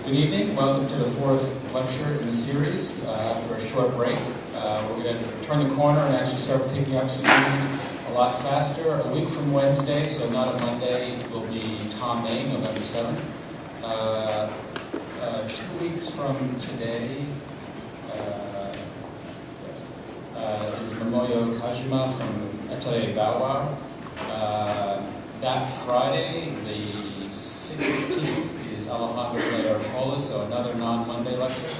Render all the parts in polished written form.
Good evening. Welcome to the fourth lecture in the series. After a short break, we're going to turn the corner and actually start picking up speed a lot faster. A week from Wednesday, so not a Monday, will be Tom Main, November 7th. 2 weeks from today is Momoyo Kajima from Atelier Bow Wow. That Friday, the 16th, is Alejandro Zago, so another non-Monday lecture.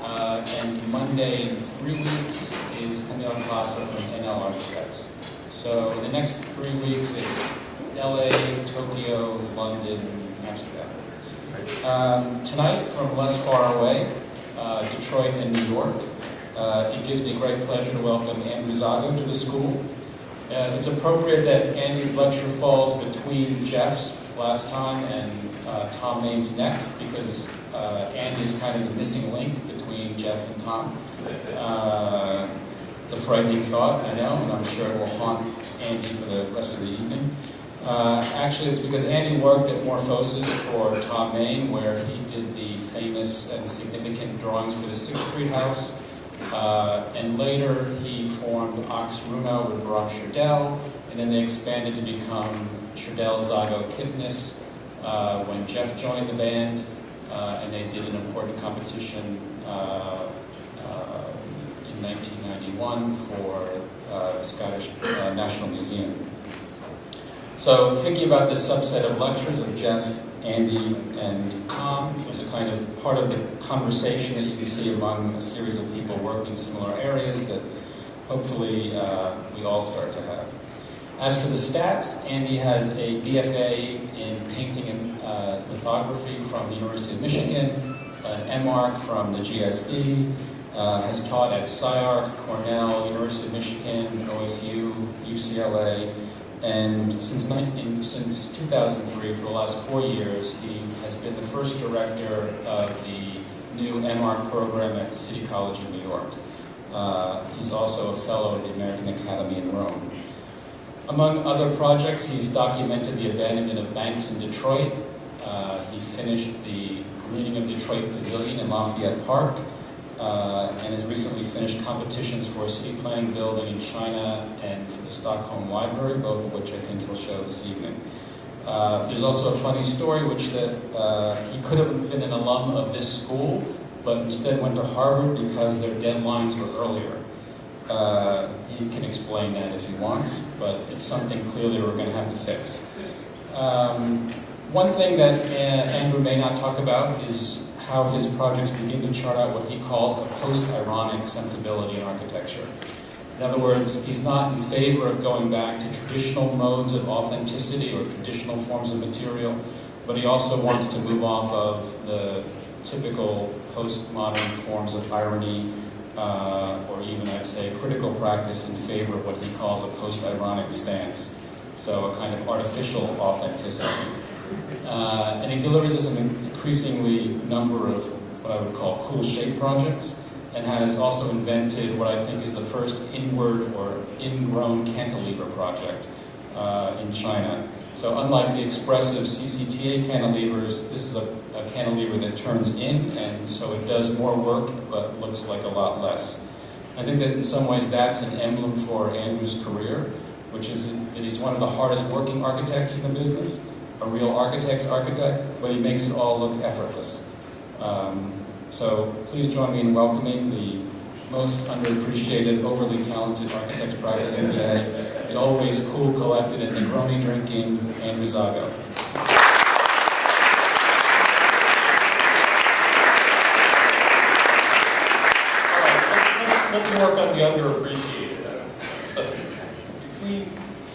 And Monday in 3 weeks is Camille Plaza from NL Architects. So in the next 3 weeks, it's LA, Tokyo, London, Amsterdam. Tonight, from less far away, Detroit and New York, it gives me great pleasure to welcome Andrew Zago to the school. It's appropriate that Andy's lecture falls between Jeff's last time and Tom Main's next, because Andy is kind of the missing link between Jeff and Tom. It's a frightening thought, I know, and I'm sure it will haunt Andy for the rest of the evening. Actually, it's because Andy worked at Morphosis for Tom Main, where he did the famous and significant drawings for the 6th Street house. And later he formed Ox Runo with Baram Sherdel, and then they expanded to become Sherdel, Zago, Kipnis when Jeff joined the band, and they did an important competition in 1991 for the Scottish National Museum. So thinking about this subset of lectures of Jeff, Andy, and Tom, there's a kind of part of the conversation that you can see among a series of people working in similar areas that hopefully we all start to have. As for the stats, Andy has a BFA in painting and lithography from the University of Michigan, an MArch from the GSD, has taught at SciArc, Cornell, University of Michigan, OSU, UCLA, and since 2003, for the last 4 years, he has been the first director of the new MArch program at the City College of New York. He's also a fellow of the American Academy in Rome. Among other projects, he's documented the abandonment of banks in Detroit. He finished the greening of Detroit Pavilion in Lafayette Park, and has recently finished competitions for a city planning building in China and for the Stockholm Library, both of which I think he'll show this evening. There's also a funny story which that he could have been an alum of this school, but instead went to Harvard because their deadlines were earlier. He can explain that if he wants, but it's something clearly we're going to have to fix. One thing that Andrew may not talk about is how his projects begin to chart out what he calls a post-ironic sensibility in architecture. In other words, he's not in favor of going back to traditional modes of authenticity or traditional forms of material, but he also wants to move off of the typical postmodern forms of irony, or even, I'd say, critical practice in favor of what he calls a post-ironic stance. So a kind of artificial authenticity. And he delivers this in an increasingly number of what I would call cool shape projects, and has also invented what I think is the first inward or ingrown cantilever project in China. So unlike the expressive CCTA cantilevers, this is a cantilever that turns in, and so it does more work but looks like a lot less. I think that in some ways that's an emblem for Andrew's career, which is that he's one of the hardest working architects in the business, a real architect's architect, but he makes it all look effortless. So please join me in welcoming the most underappreciated, overly talented architects practicing today, the always cool, collected, and Negroni drinking Andrew Zago. Let's work on the underappreciated. So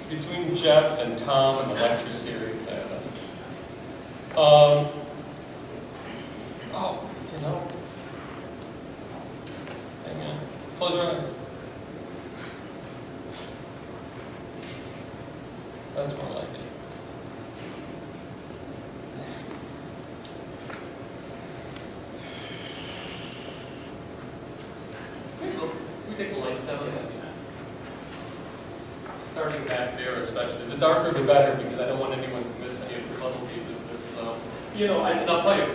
between Jeff and Tom and the lecture series, hang on. Close your eyes. That's more like it. Can we take the lights down? Starting back there especially. The darker the better, because I don't want anyone to miss any of the subtleties of this. And I'll tell you,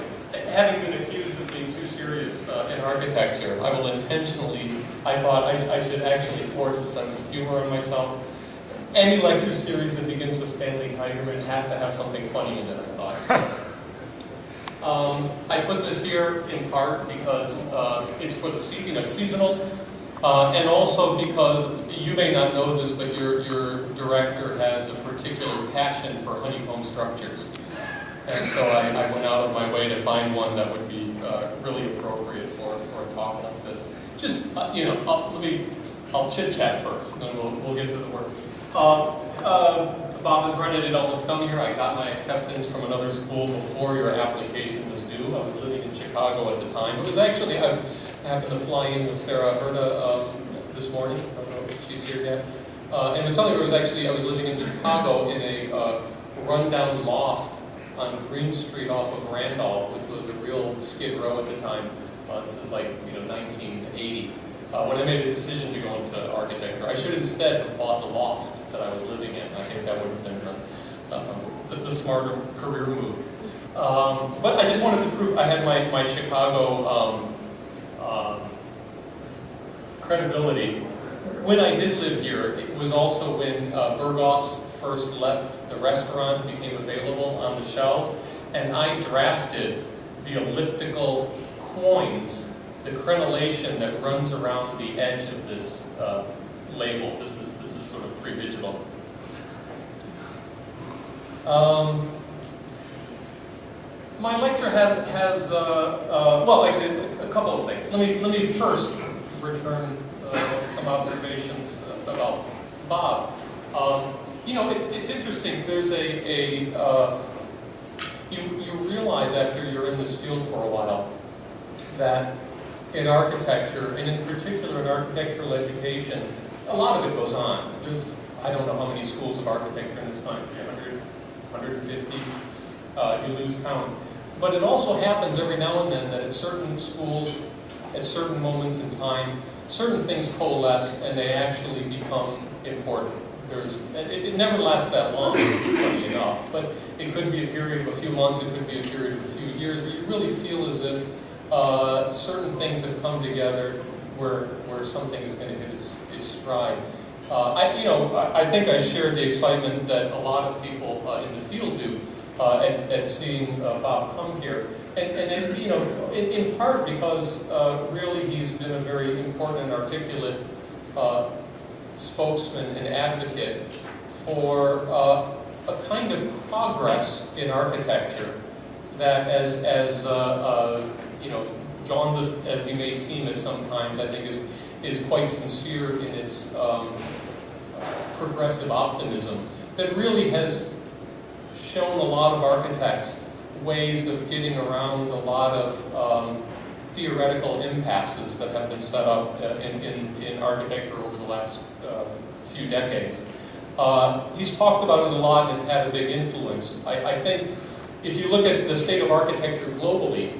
having been accused of being too serious in architecture, I will intentionally, I thought I should actually force a sense of humor in myself. Any lecture series that begins with Stanley Tigerman has to have something funny in it, I thought. I put this here in part because it's for the seasonal, and also because you may not know this, but your director has a particular passion for honeycomb structures. And so I went out of my way to find one that would be really appropriate for a talk like this. Just, I'll chit-chat first, and then we'll get to the work. Bob has rented it almost come here. I got my acceptance from another school before your application was due. I was living in Chicago at the time. It was actually, I happened to fly in with Sarah Herda this morning. I don't know if she's here yet. And was telling her I was living in Chicago in a rundown loft on Green Street off of Randolph, which was a real skid row at the time. This is like 1980. When I made a decision to go into architecture, I should instead have bought the loft that I was living in. I think that would have been the smarter career move. But I just wanted to prove I had my Chicago credibility. When I did live here, it was also when Berghoff's first left the restaurant, became available on the shelves, and I drafted the elliptical coins, the crenellation that runs around the edge of this label. This is sort of pre-digital. My lecture has well, actually, a couple of things. Let me first return some observations about Bob. It's interesting. There's you realize after you're in this field for a while that in architecture, and in particular in architectural education, a lot of it goes on. There's, I don't know how many schools of architecture in this country, 100, 150, you lose count. But it also happens every now and then that at certain schools, at certain moments in time, certain things coalesce and they actually become important. It never lasts that long, funny enough, but it could be a period of a few months, it could be a period of a few years, where you really feel as if certain things have come together where something is going to hit its stride. I think I share the excitement that a lot of people in the field do at seeing Bob come here, and in part because really he's been a very important and articulate spokesman and advocate for a kind of progress in architecture that, as jaundiced as he may seem at sometimes, I think is quite sincere in its progressive optimism that really has shown a lot of architects ways of getting around a lot of theoretical impasses that have been set up in architecture over the last few decades. He's talked about it a lot and it's had a big influence. I think if you look at the state of architecture globally,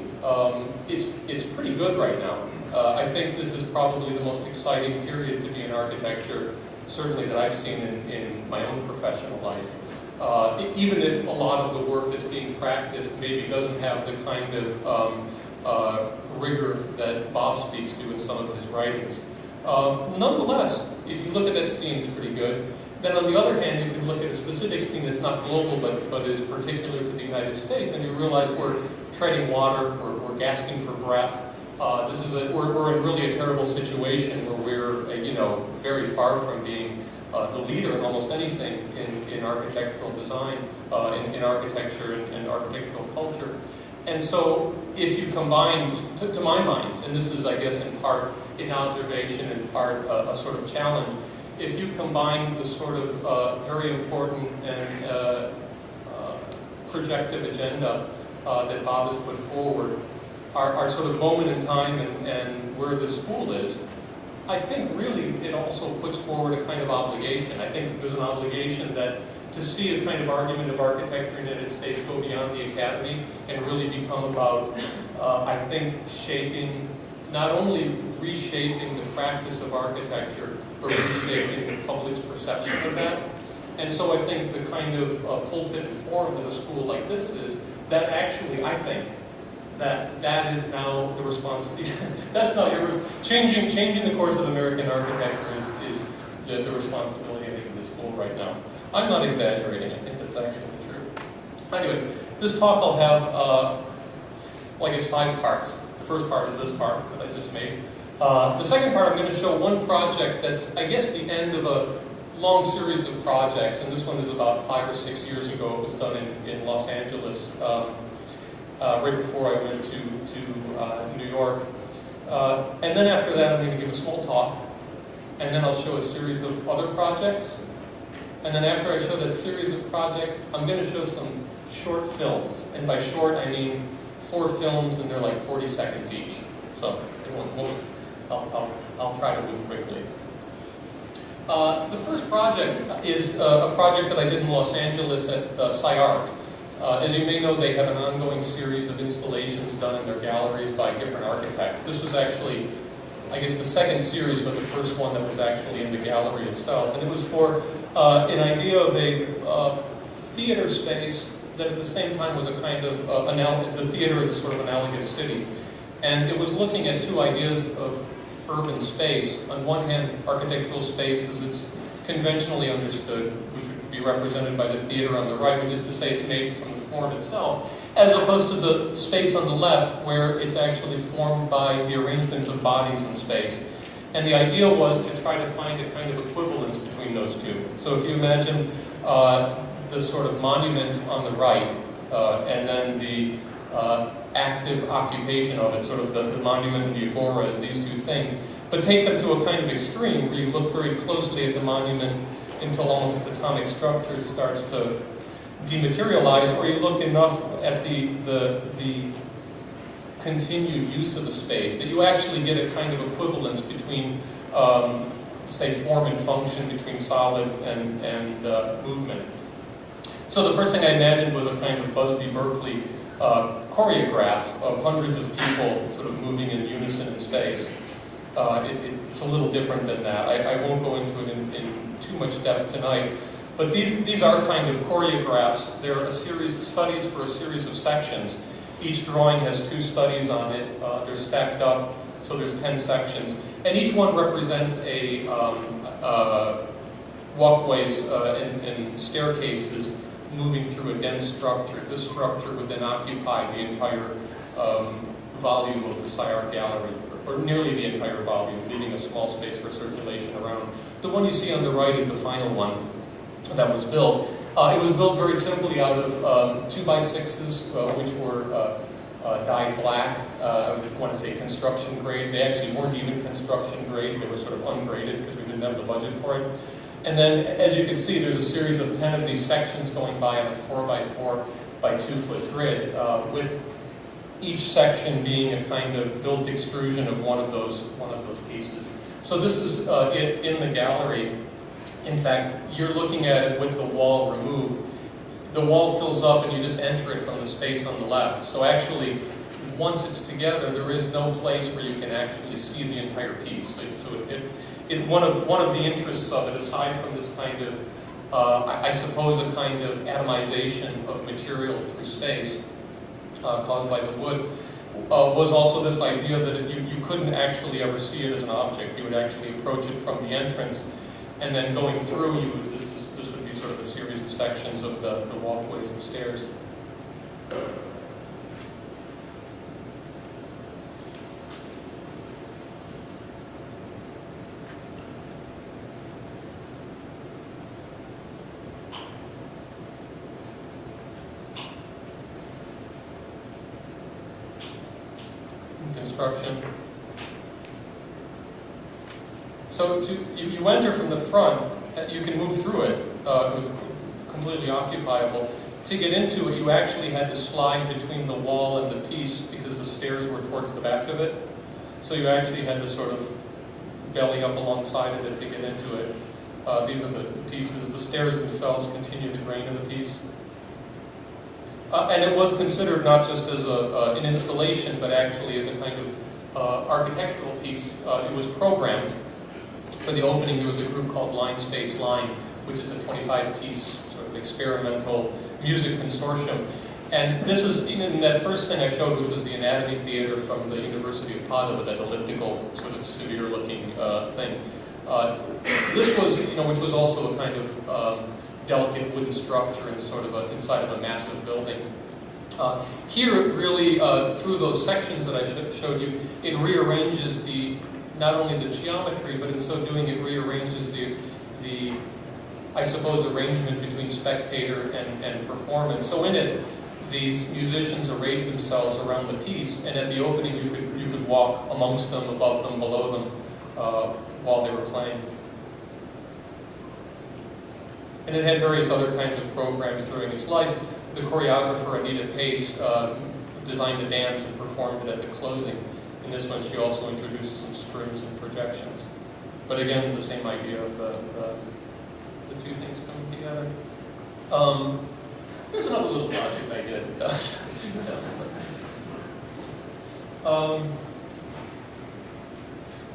it's pretty good right now. I think this is probably the most exciting period to be in architecture, certainly that I've seen in my own professional life. Even if a lot of the work that's being practiced maybe doesn't have the kind of rigor that Bob speaks to in some of his writings. Nonetheless, if you look at that scene, it's pretty good. Then on the other hand, you can look at a specific scene that's not global, but is particular to the United States, and you realize we're treading water, we're gasping for breath. We're in really a terrible situation where we're, very far from being the leader in almost anything in architectural design, in architecture and architectural culture. And so if you combine, to my mind, and this is, I guess, in part an observation, in part a sort of challenge, if you combine the sort of very important and projective agenda that Bob has put forward, our sort of moment in time and where the school is, I think really it also puts forward a kind of obligation. I think there's an obligation that to see a kind of argument of architecture in the United States go beyond the academy and really become about, I think, shaping, not only reshaping the practice of architecture, but reshaping the public's perception of that. And so I think the kind of pulpit and forum that a school like this is, that actually, I think, that is now the responsibility. That's not yours. Changing the course of American architecture is the responsibility, I think, of the school right now. I'm not exaggerating. I think that's actually true. Anyways, this talk will have, well, I guess 5 parts. The first part is this part that I just made. The second part, I'm going to show one project that's, I guess, the end of a long series of projects, and this one is about 5 or 6 years ago. It was done in Los Angeles, right before I went to New York. And then after that, I'm going to give a small talk, and then I'll show a series of other projects. And then after I show that series of projects, I'm going to show some short films. And by short, I mean 4 films, and they're like 40 seconds each. So I'll try to move quickly. The first project is a project that I did in Los Angeles at SciArc. As you may know, they have an ongoing series of installations done in their galleries by different architects. This was actually, I guess, the second series, but the first one that was actually in the gallery itself. And it was for an idea of a theater space that at the same time was a kind of, the theater is a sort of analogous city. And it was looking at 2 ideas of urban space. On one hand, architectural space as it's conventionally understood, which would be represented by the theater on the right, which is to say it's made from the form itself, as opposed to the space on the left, where it's actually formed by the arrangements of bodies in space. And the idea was to try to find a kind of equivalence between those 2. So if you imagine the sort of monument on the right, and then the active occupation of it, sort of the monument and the agora as these 2 things, but take them to a kind of extreme where you look very closely at the monument until almost its atomic structure starts to dematerialize, or you look enough at the continued use of the space that you actually get a kind of equivalence between, say, form and function, between solid and movement. So the first thing I imagined was a kind of Busby Berkeley choreograph of hundreds of people sort of moving in unison in space. It's a little different than that. I won't go into it in too much depth tonight, but these are kind of choreographs. They're a series of studies for a series of sections. Each drawing has 2 studies on it. They're stacked up, so there's 10 sections, and each one represents a walkways and staircases moving through a dense structure. This structure would then occupy the entire volume of the SciArc gallery, or nearly the entire volume, leaving a small space for circulation around. The one you see on the right is the final one that was built. It was built very simply out of 2x6s, which were dyed black. I would want to say construction grade. They actually weren't even construction grade. They were sort of ungraded because we didn't have the budget for it. And then, as you can see, there's a series of 10 of these sections going by on a 4x4 by 2 foot grid, with each section being a kind of built extrusion of one of those pieces. So this is it in the gallery. In fact, you're looking at it with the wall removed. The wall fills up and you just enter it from the space on the left. So actually, once it's together, there is no place where you can actually see the entire piece. So one of the interests of it, aside from this kind of, I suppose, a kind of atomization of material through space caused by the wood, was also this idea that you couldn't actually ever see it as an object. You would actually approach it from the entrance, and then going through, this would be sort of a series of sections of the walkways and stairs. Construction. So you enter from the front, you can move through it. It was completely occupiable. To get into it, you actually had to slide between the wall and the piece because the stairs were towards the back of it. So you actually had to sort of belly up alongside of it to get into it. These are the pieces. The stairs themselves continue the grain of the piece. And it was considered not just as an installation, but actually as a kind of architectural piece. It was programmed. For the opening, there was a group called Line Space Line, which is a 25-piece sort of experimental music consortium. And this is, in that first thing I showed, which was the anatomy theater from the University of Padua, that elliptical, sort of severe-looking thing. This was, which was also a kind of delicate wooden structure in sort of inside of a massive building. Here, it really, through those sections that I showed you, it rearranges not only the geometry, but in so doing, it rearranges the I suppose, arrangement between spectator and performance. So in it, these musicians arrayed themselves around the piece, and at the opening, you could walk amongst them, above them, below them, while they were playing. And it had various other kinds of programs during its life. The choreographer, Anita Pace, designed the dance and performed it at the closing. In this one, she also introduced some strings and projections. But again, the same idea of the two things coming together. Here's another little project I did.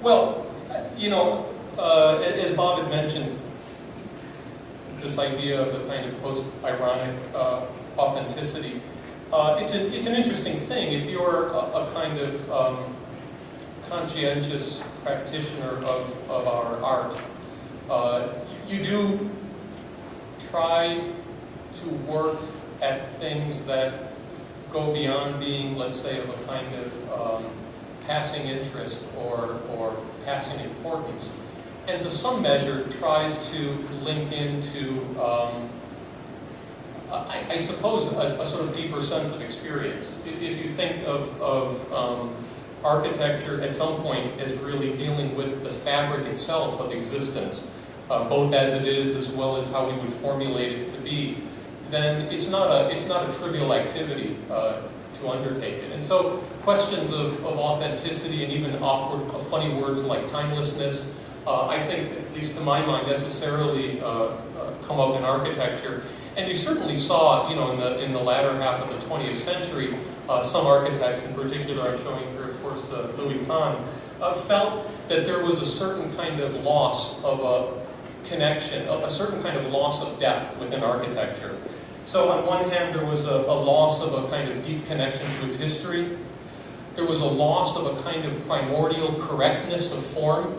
Well, as Bob had mentioned, this idea of the kind of post-ironic authenticity. It's an interesting thing. If you're a kind of conscientious practitioner of our art, you do try to work at things that go beyond being, let's say, of a kind of passing interest or passing importance, and to some measure tries to link into, I suppose, a sort of deeper sense of experience. If you think of architecture at some point as really dealing with the fabric itself of existence, both as it is as well as how we would formulate it to be, then it's not a trivial activity to undertake it. And so questions of authenticity and even awkward, funny words like timelessness, I think, at least to my mind, necessarily come up in architecture. And you certainly saw, in the latter half of the 20th century, some architects, in particular, I'm showing here, of course, Louis Kahn, felt that there was a certain kind of loss of a connection, a certain kind of loss of depth within architecture. So on one hand, there was a loss of a kind of deep connection to its history. There was a loss of a kind of primordial correctness of form.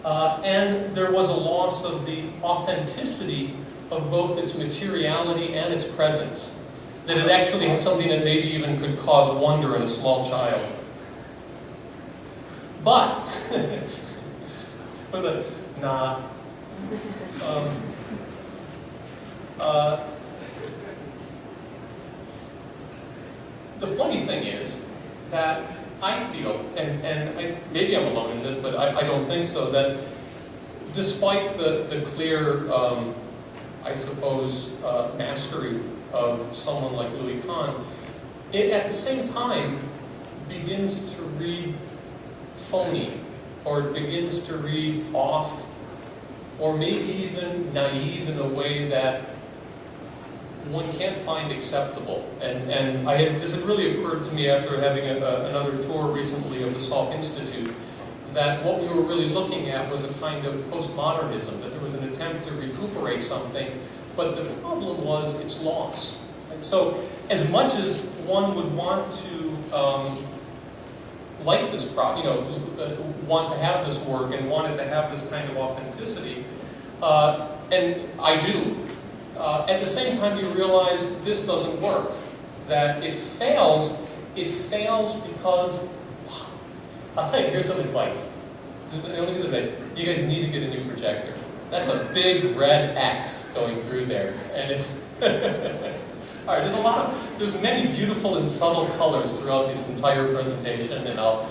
And there was a loss of the authenticity of both its materiality and its presence. That it actually had something that maybe even could cause wonder in a small child. But, was it? Nah. The funny thing is that I feel, and maybe I'm alone in this, but I don't think so, that despite the clear, I suppose, mastery of someone like Louis Kahn, it at the same time begins to read phony, or it begins to read off, or maybe even naive in a way that one can't find acceptable. And this had really occurred to me after having another tour recently of the Salk Institute, that what we were really looking at was a kind of postmodernism, that there was an attempt to recuperate something, but the problem was its loss. And so as much as one would want to like this want to have this work and wanted to have this kind of authenticity, and I do, at the same time you realize this doesn't work, that it fails because, I'll tell you, here's some advice. You guys need to get a new projector. That's a big red X going through there. And all right, there's many beautiful and subtle colors throughout this entire presentation, and I'll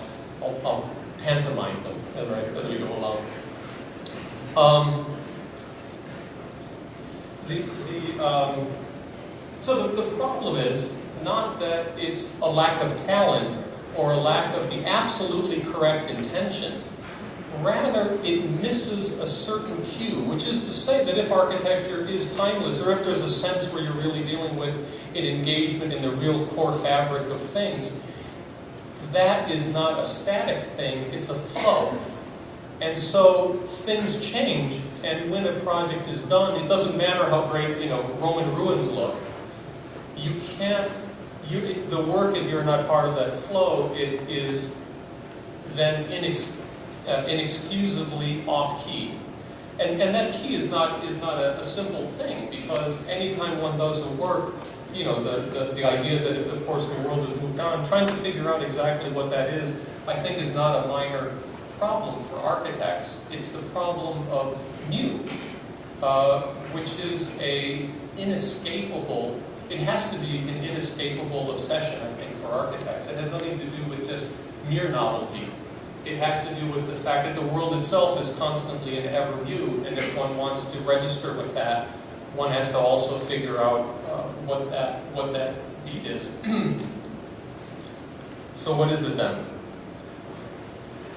pantomime them as we go along. So the problem is not that it's a lack of talent or a lack of the absolutely correct intention. Rather, it misses a certain cue, which is to say that if architecture is timeless, or if there's a sense where you're really dealing with an engagement in the real core fabric of things, that is not a static thing, it's a flow. And so things change, and when a project is done, it doesn't matter how great, Roman ruins look. you can't, the work, if you're not part of that flow, it is then inexcusably off-key. And that key is not a simple thing, because anytime one does the work, you know, the idea that, of course, the world has moved on, trying to figure out exactly what that is, I think is not a minor problem for architects. It's the problem of new, which is a inescapable, it has to be an inescapable obsession, I think, for architects. It has nothing to do with just mere novelty. It has to do with the fact that the world itself is constantly and ever new, and if one wants to register with that, one has to also figure out what that need is. So what is it then?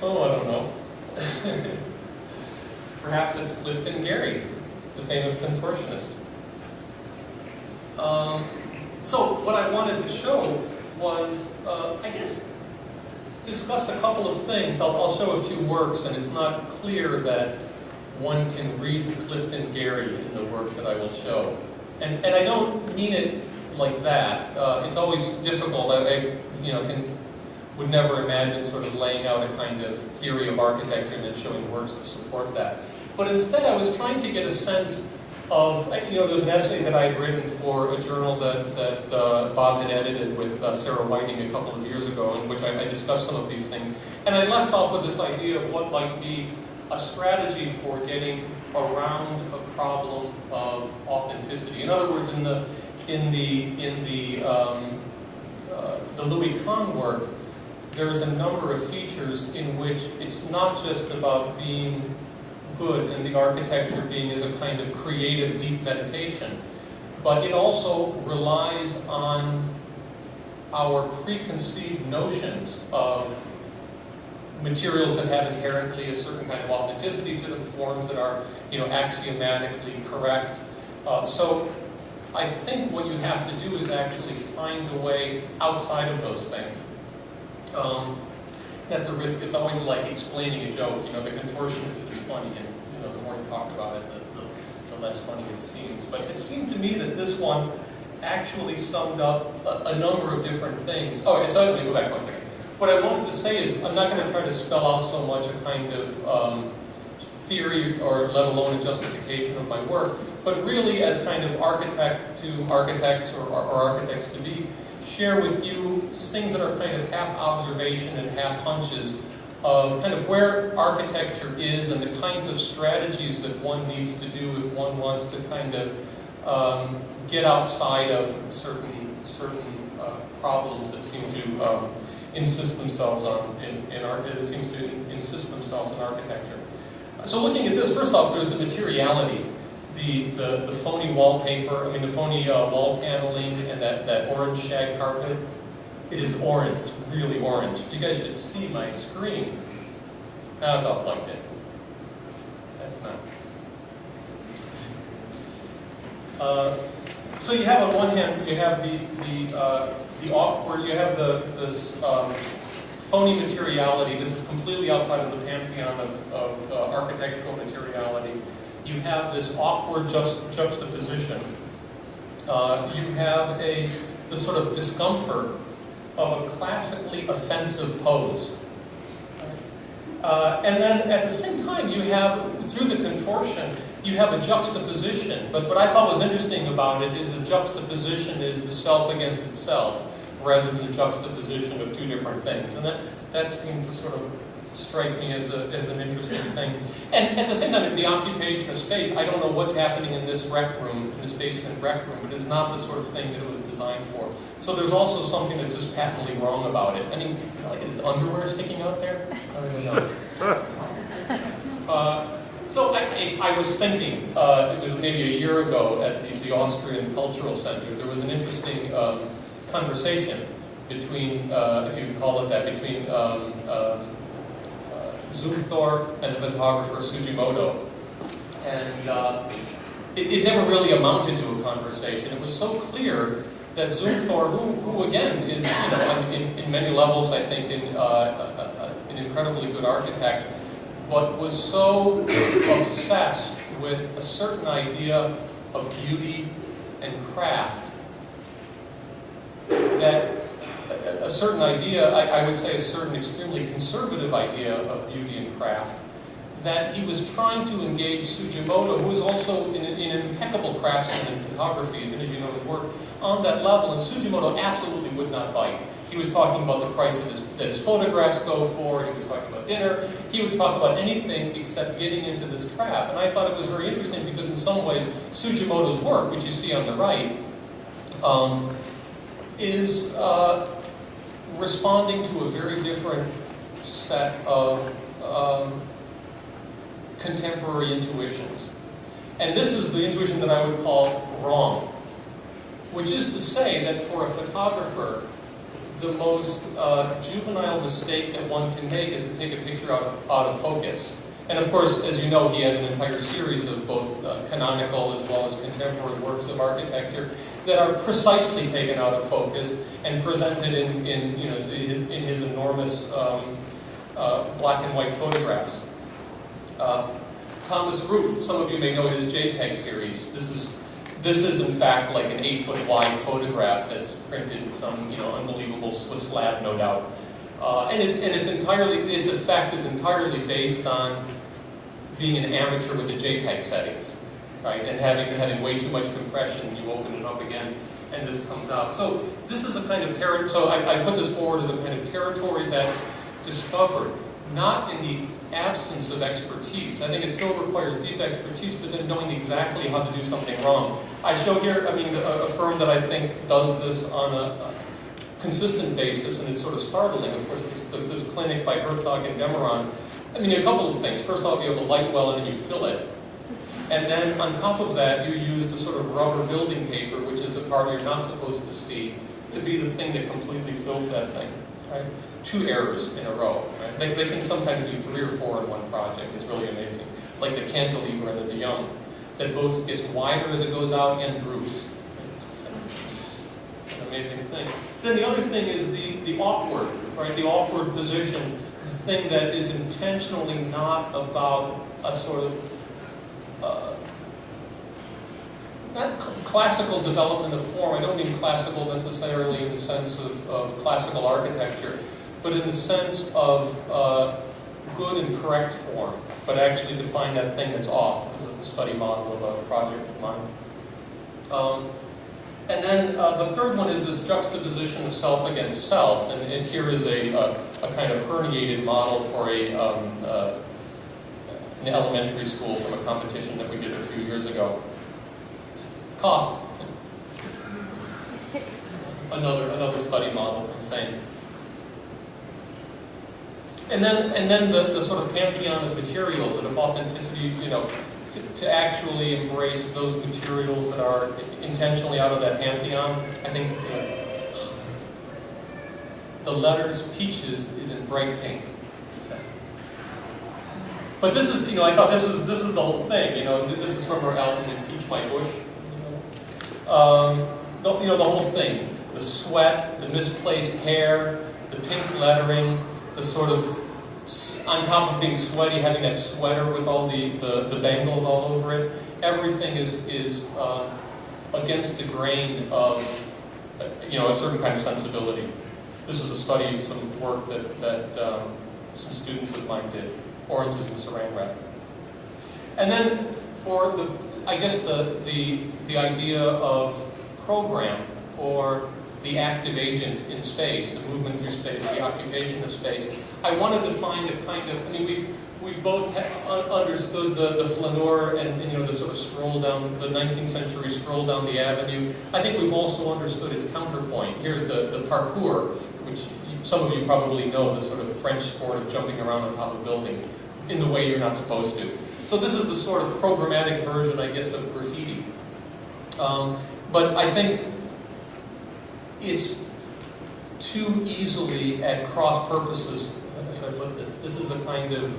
Oh, I don't know. Perhaps it's Clifton Gary, the famous contortionist. So what I wanted to show was, I guess, discuss a couple of things. I'll show a few works, and it's not clear that one can read the Clifton Gary in the work that I will show. And I don't mean it like that. It's always difficult. I would never imagine sort of laying out a kind of theory of architecture and then showing works to support that. But instead I was trying to get a sense of, there's an essay that I had written for a journal that Bob had edited with Sarah Whiting a couple of years ago, in which I discussed some of these things. And I left off with this idea of what might be a strategy for getting around a problem of authenticity. In other words, in the Louis Kahn work, there's a number of features in which it's not just about being good and the architecture being as a kind of creative, deep meditation, but it also relies on our preconceived notions of materials that have inherently a certain kind of authenticity to them, forms that are, axiomatically correct. So I think what you have to do is actually find a way outside of those things. At the risk, it's always like explaining a joke. The contortionist is funny, and the more you talk about it, the less funny it seems. But it seemed to me that this one actually summed up a number of different things. Oh, okay, so let me go back for 1 second. What I wanted to say is, I'm not going to try to spell out so much a kind of theory or let alone a justification of my work, but really as kind of architect to architects or architects to be, share with you things that are kind of half observation and half hunches of kind of where architecture is and the kinds of strategies that one needs to do if one wants to kind of get outside of certain problems that seem to insist themselves on insist themselves in architecture. So looking at this, first off, there's the materiality, the phony wallpaper, the phony wall paneling, and that orange shag carpet. It is orange. It's really orange. You guys should see my screen. Now it's all plugged in. That's not. So you have on one hand, you have the awkward, you have this phony materiality. This is completely outside of the pantheon of architectural materiality. You have this awkward juxtaposition. You have the sort of discomfort of a classically offensive pose. And then at the same time, you have, through the contortion, you have a juxtaposition. But what I thought was interesting about it is the juxtaposition is the self against itself, rather than the juxtaposition of two different things. And that seemed to sort of strike me as an interesting thing. And at the same time, the occupation of space, I don't know what's happening in this rec room, in this basement rec room, but it's not the sort of thing that it was designed for. So there's also something that's just patently wrong about it. Is it like his underwear sticking out there? I don't even know. So I was thinking, it was maybe a year ago at the Austrian Cultural Center, there was an interesting conversation between, if you would call it that, between Zumthor and the photographer Sugimoto. And it never really amounted to a conversation. It was so clear that Zumthor, who again is, in many levels, I think, an incredibly good architect, but was so obsessed with a certain idea of beauty and craft that a certain idea, I would say a certain extremely conservative idea of beauty and craft, that he was trying to engage Sugimoto, who is also an impeccable craftsman in photography, if any of you know his work, on that level, and Sugimoto absolutely would not bite. He was talking about the price that his photographs go for, he was talking about dinner, he would talk about anything except getting into this trap. And I thought it was very interesting because in some ways, Sugimoto's work, which you see on the right, is responding to a very different set of contemporary intuitions. And this is the intuition that I would call wrong, which is to say that for a photographer, the most juvenile mistake that one can make is to take a picture out of focus. And of course, as you know, he has an entire series of both canonical as well as contemporary works of architecture that are precisely taken out of focus and presented in his enormous black and white photographs. Thomas Roof, some of you may know his JPEG series. This is in fact like an 8-foot wide photograph that's printed in some unbelievable Swiss lab, no doubt. And its effect is entirely based on being an amateur with the JPEG settings, right? And having way too much compression. You open it up again, and this comes out. So this is a kind of territory. So I put this forward as a kind of territory that's discovered, not in the absence of expertise. I think it still requires deep expertise, but then knowing exactly how to do something wrong. I show here, a firm that I think does this on a consistent basis, and it's sort of startling. Of course, this clinic by Herzog and Demeron. A couple of things. First off, you have a light well and then you fill it. And then on top of that, you use the sort of rubber building paper, which is the part you're not supposed to see, to be the thing that completely fills that thing. Right? 2 errors in a row. Right? They can sometimes do 3 or 4 in one project. It's really amazing. Like the cantilever and the de Young, that both gets wider as it goes out and droops. It's an amazing thing. Then the other thing is the awkward, right? The awkward position, the thing that is intentionally not about a sort of not classical development of form. I don't mean classical necessarily in the sense of classical architecture, but in the sense of good and correct form, but actually to find that thing that's off as a study model of a project of mine. And then the third one is this juxtaposition of self against self, and here is a kind of herniated model for an elementary school from a competition that we did a few years ago. Cough. Another study model from Saint. And then the sort of pantheon of materials and of authenticity, to actually embrace those materials that are intentionally out of that pantheon. I think the letters peaches is in bright pink. But this is, I thought this is the whole thing. This is from her album "Impeach My Bush." The whole thing: the sweat, the misplaced hair, the pink lettering, the sort of, on top of being sweaty, having that sweater with all the bangles all over it. Everything is against the grain of a certain kind of sensibility. This is a study of some work that some students of mine did. Oranges and saran wrap. And then for the idea of program, or the active agent in space, the movement through space, the occupation of space, I wanted to find a kind of, we've both understood the flaneur and the sort of stroll down, the 19th century stroll down the avenue. I think we've also understood its counterpoint. Here's the parkour, which some of you probably know, the sort of French sport of jumping around on top of buildings in the way you're not supposed to. So this is the sort of programmatic version, I guess, of graffiti. But I think it's too easily at cross purposes. How should I put this? This is a kind of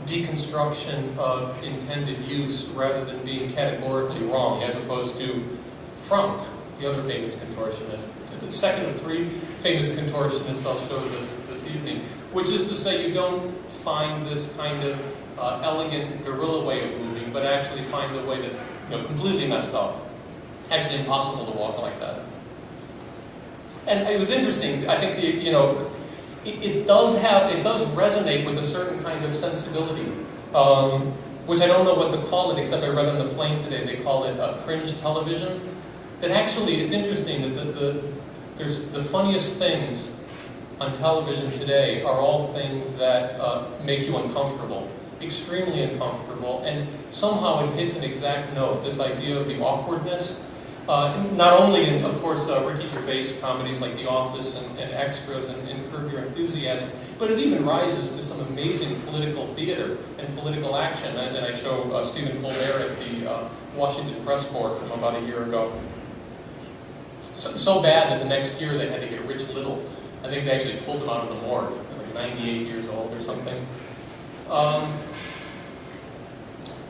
deconstruction of intended use rather than being categorically wrong, as opposed to Franck, the other famous contortionist. The second of 3 famous contortionists I'll show this evening, which is to say you don't find this kind of elegant guerrilla way of moving, but actually find a way that's completely messed up. Actually impossible to walk like that. And it was interesting. I think it does resonate with a certain kind of sensibility, which I don't know what to call it, except I read on the plane today, they call it cringe television. That actually, it's interesting that there's the funniest things on television today are all things that make you uncomfortable, extremely uncomfortable, and somehow it hits an exact note, this idea of the awkwardness. Not only in, of course, Ricky Gervais comedies like The Office and Extras and Curb Your Enthusiasm, but it even rises to some amazing political theater and political action. And I show Stephen Colbert at the Washington Press Corps from about a year ago. So bad that the next year they had to get Rich Little. I think they actually pulled him out of the morgue. He was like 98 years old or something.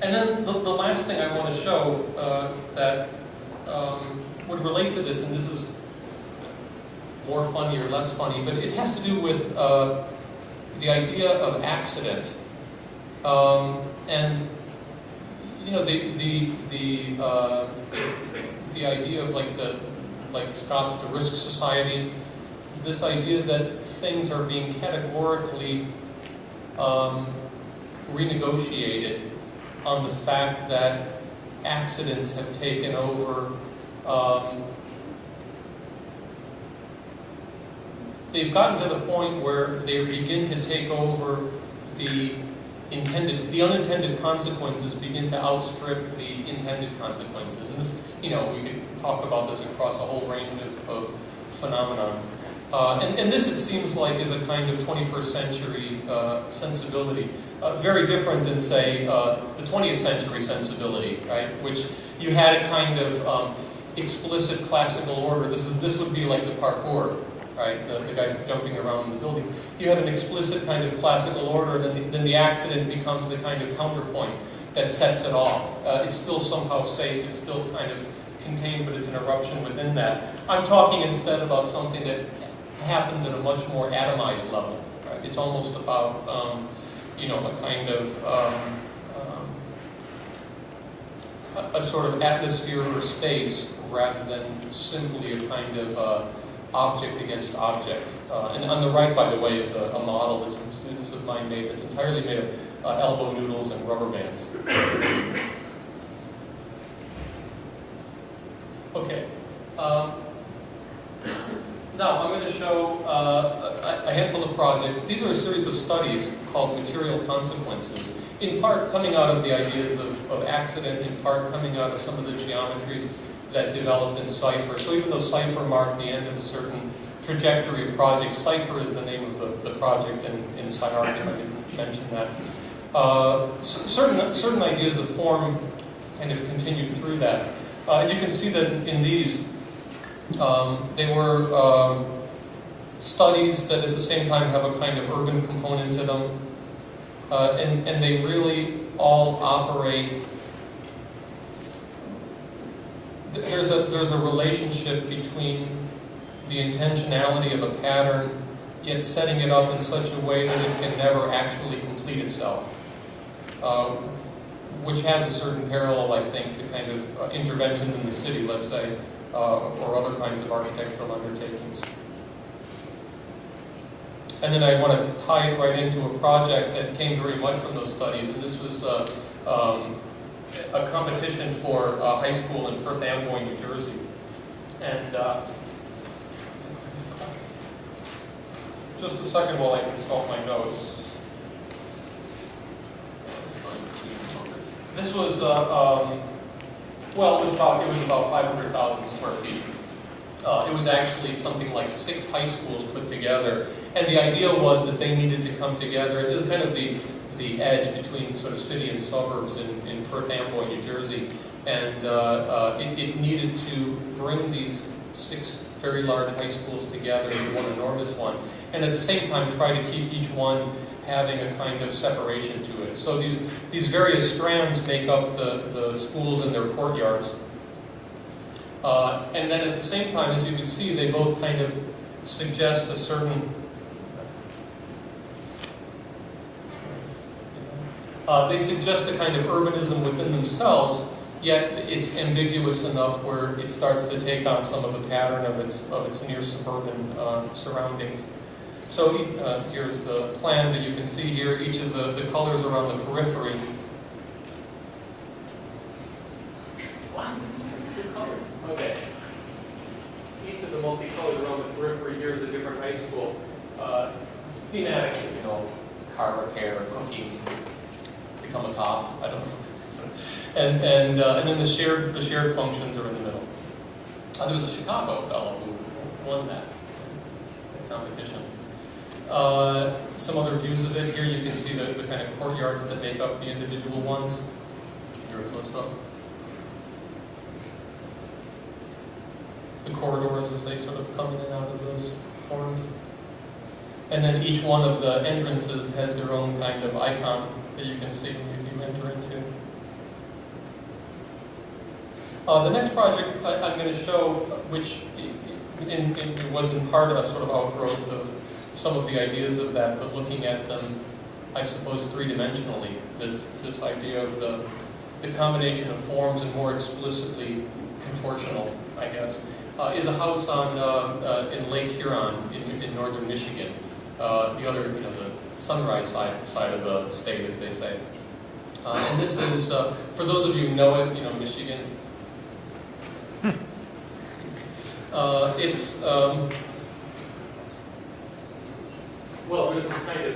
And then the last thing I want to show that would relate to this, and this is more funny or less funny, but it has to do with the idea of accident. And you know, the idea of like Scott's The Risk Society, this idea that things are being categorically renegotiated on the fact that accidents have taken over. They've gotten to the point where they begin to take over the unintended consequences begin to outstrip the intended consequences. And this, you know, we could talk about this across a whole range of phenomenon. And this, it seems like, is a kind of 21st century sensibility. Very different than, say, the 20th century sensibility, right? Which you had a kind of explicit classical order. This would be like the parkour, right? The guys jumping around in the buildings. You have an explicit kind of classical order, then the accident becomes the kind of counterpoint that sets it off. It's still somehow safe, it's still kind of contained, but it's an eruption within that. I'm talking instead about something that happens at a much more atomized level. Right? It's almost about, you know, a kind of a sort of atmosphere or space rather than simply a kind of object against object. And on the right, by the way, is a model that some students of mine made. It's entirely made of elbow noodles and rubber bands. Okay. Now, I'm going to show a handful of projects. These are a series of studies called Material Consequences, in part coming out of the ideas of accident, in part coming out of some of the geometries that developed in Cypher. So even though Cypher marked the end of a certain trajectory of projects, Cypher is the name of the project in Sciarchim. I didn't mention that. Certain ideas of form kind of continued through that. And you can see that in these, they were studies that at the same time have a kind of urban component to them. And they really all operate. There's a relationship between the intentionality of a pattern, yet setting it up in such a way that it can never actually complete itself, which has a certain parallel, I think, to kind of interventions in the city, let's say, or other kinds of architectural undertakings. And then I want to tie it right into a project that came very much from those studies, and this was a competition for high school in Perth Amboy, New Jersey. And just a second while I consult my notes. This was, well, it was about 500,000 square feet. It was actually something like 6 high schools put together, and the idea was that they needed to come together. This is kind of the edge between sort of city and suburbs in Perth Amboy, New Jersey, and it needed to bring these 6 very large high schools together into one enormous one, and at the same time try to keep each one having a kind of separation to it. So these various strands make up the schools and their courtyards. And then at the same time, as you can see, they both kind of suggest a certain they suggest a kind of urbanism within themselves, yet it's ambiguous enough where it starts to take on some of the pattern of its near suburban surroundings. So here's the plan that you can see here. Each of the colors around the periphery. What? 2 colors? Okay. Each of the multicolored around the periphery here is a different high school. Thematically, car repair, cooking, become a cop. I don't know. And then the shared functions are in the middle. There was a Chicago fellow who won that competition. Some other views of it here. You can see the kind of courtyards that make up the individual ones. Here a close-up. The corridors as they sort of come in and out of those forms. And then each one of the entrances has their own kind of icon that you can see when you enter into. The next project I'm going to show, which it was in part a sort of outgrowth of some of the ideas of that, but looking at them, I suppose, three-dimensionally, this idea of the combination of forms and more explicitly contortional, I guess, is a house in Lake Huron in northern Michigan, the other, the sunrise side of the state, as they say. And this is, for those of you who know it, Michigan. It's well, there's this kind of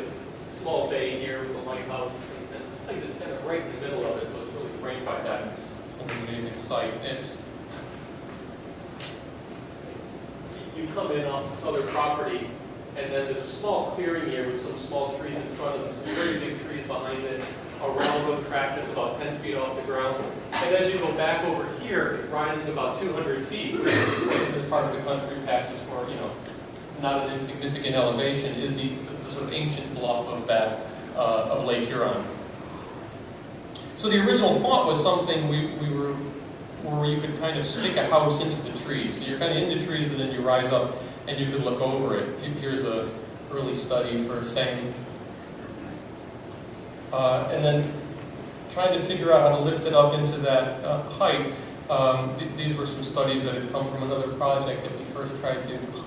small bay here with a lighthouse, and this thing is kind of right in the middle of it, so it's really framed by that. An amazing site. You come in off this other property, and then there's a small clearing here with some small trees in front of them, some very big trees behind it, a railroad track that's about 10 feet off the ground. And as you go back over here, it rises about 200 feet, which in this part of the country passes for, not an insignificant elevation, is the sort of ancient bluff of that, of Lake Huron. So the original thought was something where you could kind of stick a house into the trees. So you're kind of in the trees, but then you rise up and you could look over it. Here's an early study for saying, and then trying to figure out how to lift it up into that height. These were some studies that had come from another project that we first tried to. There's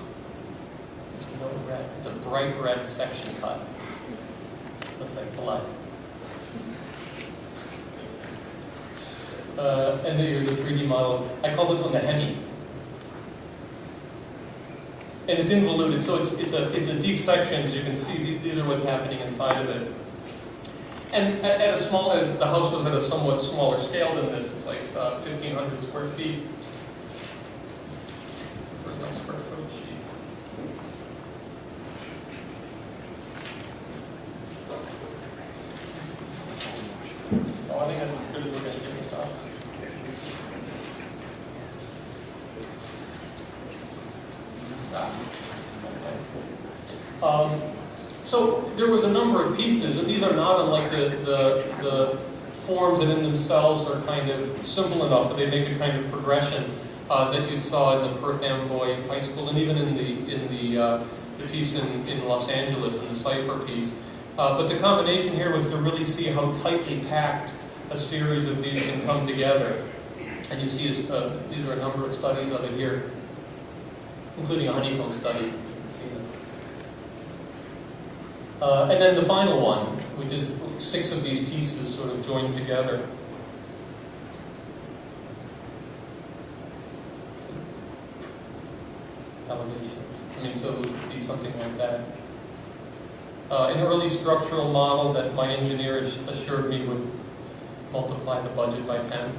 no red. It's a bright red section cut. Looks like blood. And then here's a 3D model. I call this one the Hemi. And it's involuted, so it's a deep section, as you can see. These are what's happening inside of it. And the house was at a somewhat smaller scale than this. It's like 1,500 square feet. There's no square footage sheet. Oh, I think that's as good as we're going to do stuff. So there was a number of pieces, and these are not unlike the forms that in themselves are kind of simple enough that they make a kind of progression that you saw in the Perth Amboy High School, and even in the piece in Los Angeles, in the Cipher piece. But the combination here was to really see how tightly packed a series of these can come together. And you see these are a number of studies of it here, including a honeycomb study. You can see them. And then the final one, which is 6 of these pieces sort of joined together. Elevations. So it would be something like that. An early structural model that my engineer assured me would multiply the budget by 10.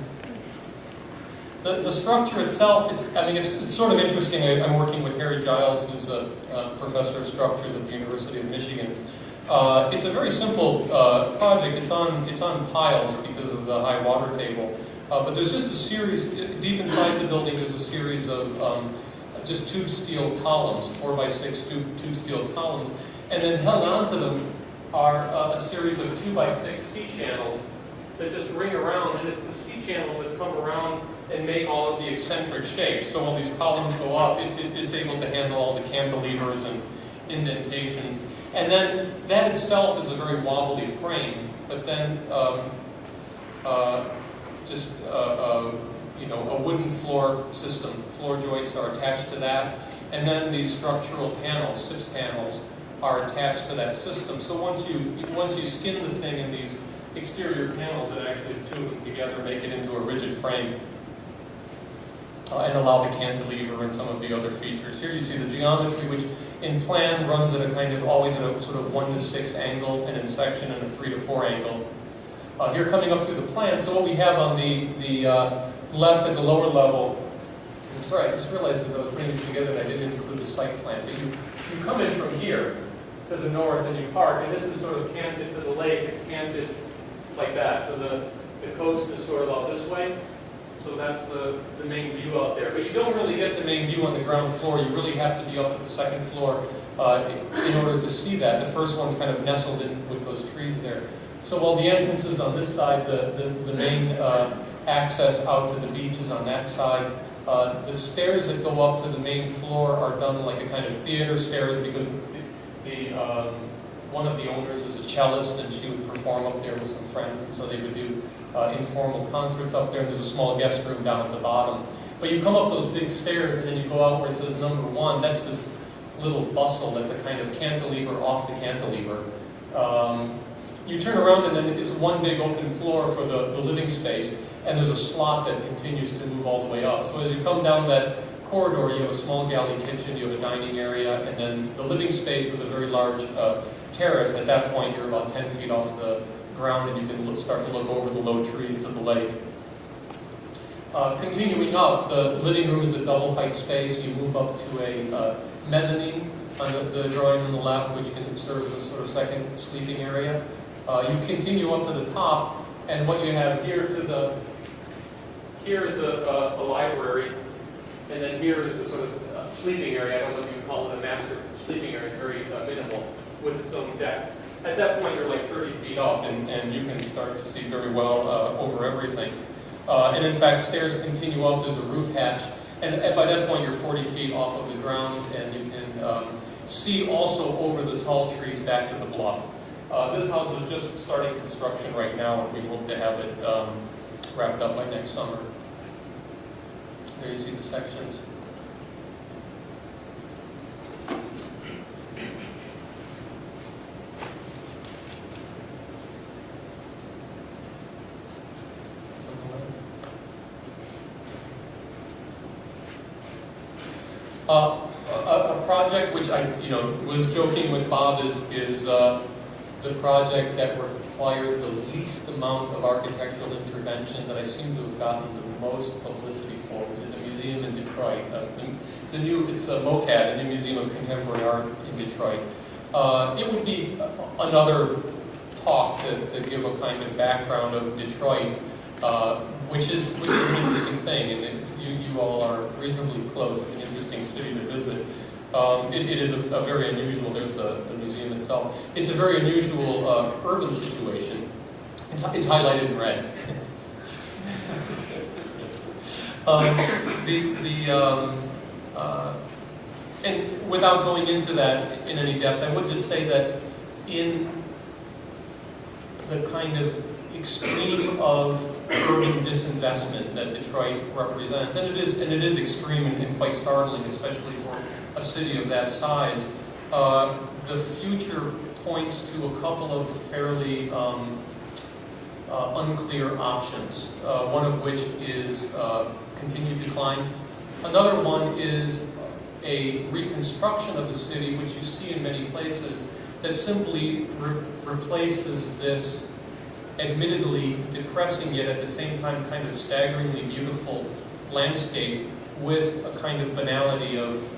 The structure itself, it's sort of interesting. I'm working with Harry Giles, who's a professor of structures at the University of Michigan. It's a very simple project. It's on piles because of the high water table. But there's just a series, deep inside the building, there's a series of just tube steel columns, 4x6 tube steel columns. And then held onto them are a series of 2x6 C-channels that just ring around, and it's the C-channels that come around and make all of the eccentric shapes. So when these columns go up, it's able to handle all the cantilevers and indentations. And then that itself is a very wobbly frame, but then just you know, a wooden floor system. Floor joists are attached to that, and then these structural panels, 6 panels, are attached to that system. So once you skin the thing in these exterior panels, and actually the 2 of them together make it into a rigid frame, and allow the cantilever and some of the other features. Here you see the geometry, which in plan runs at a kind of, always at a sort of 1 to 6 angle, and in section at a 3 to 4 angle. Here coming up through the plan, so what we have on the left at the lower level, I'm sorry, I just realized as I was putting this together that I didn't include the site plan, but you come in from here to the north and you park, and this is sort of canted to the lake, it's canted like that, so the coast is sort of out this way. So that's the main view out there. But you don't really get the main view on the ground floor. You really have to be up at the 2nd floor in order to see that. The first one's kind of nestled in with those trees there. So while the entrance is on this side, the main access out to the beach is on that side. The stairs that go up to the main floor are done like a kind of theater stairs, because one of the owners is a cellist, and she would perform up there with some friends, and so they would do informal concerts up there, and there's a small guest room down at the bottom. But you come up those big stairs, and then you go out where it says number 1. That's this little bustle that's a kind of cantilever off the cantilever. You turn around, and then it's one big open floor for the living space, and there's a slot that continues to move all the way up. So as you come down that corridor, you have a small galley kitchen, you have a dining area, and then the living space with a very large terrace. At that point, you're about 10 feet off the ground, and you can start to look over the low trees to the lake. Continuing up, the living room is a double height space. You move up to a mezzanine on the drawing on the left, which can serve as a sort of second sleeping area. You continue up to the top, and what you have here here is a library, and then here is a sort of sleeping area. I don't know if you would call it a master sleeping area. It's very minimal, with its own deck. At that point, you're like 30 feet up, and you can start to see very well over everything. And in fact, stairs continue up. There's a roof hatch, and by that point, you're 40 feet off of the ground, and you can see also over the tall trees back to the bluff. This house is just starting construction right now, and we hope to have it wrapped up by next summer. There you see the sections. A project which I was joking with Bob is the project that required the least amount of architectural intervention that I seem to have gotten the most publicity for, which is a museum in Detroit. It's a MOCAD, a new museum of contemporary art in Detroit. It would be another talk to give a kind of background of Detroit, which is an interesting thing, and you all are reasonably close. It's an interesting city to visit. It is a very unusual, there's the museum itself. It's a very unusual urban situation. It's highlighted in red. And without going into that in any depth, I would just say that in the kind of extreme of urban disinvestment that Detroit represents, and it is extreme and quite startling, especially for a city of that size. The future points to a couple of fairly unclear options. One of which is continued decline. Another one is a reconstruction of the city, which you see in many places, that simply replaces this admittedly depressing yet at the same time kind of staggeringly beautiful landscape with a kind of banality of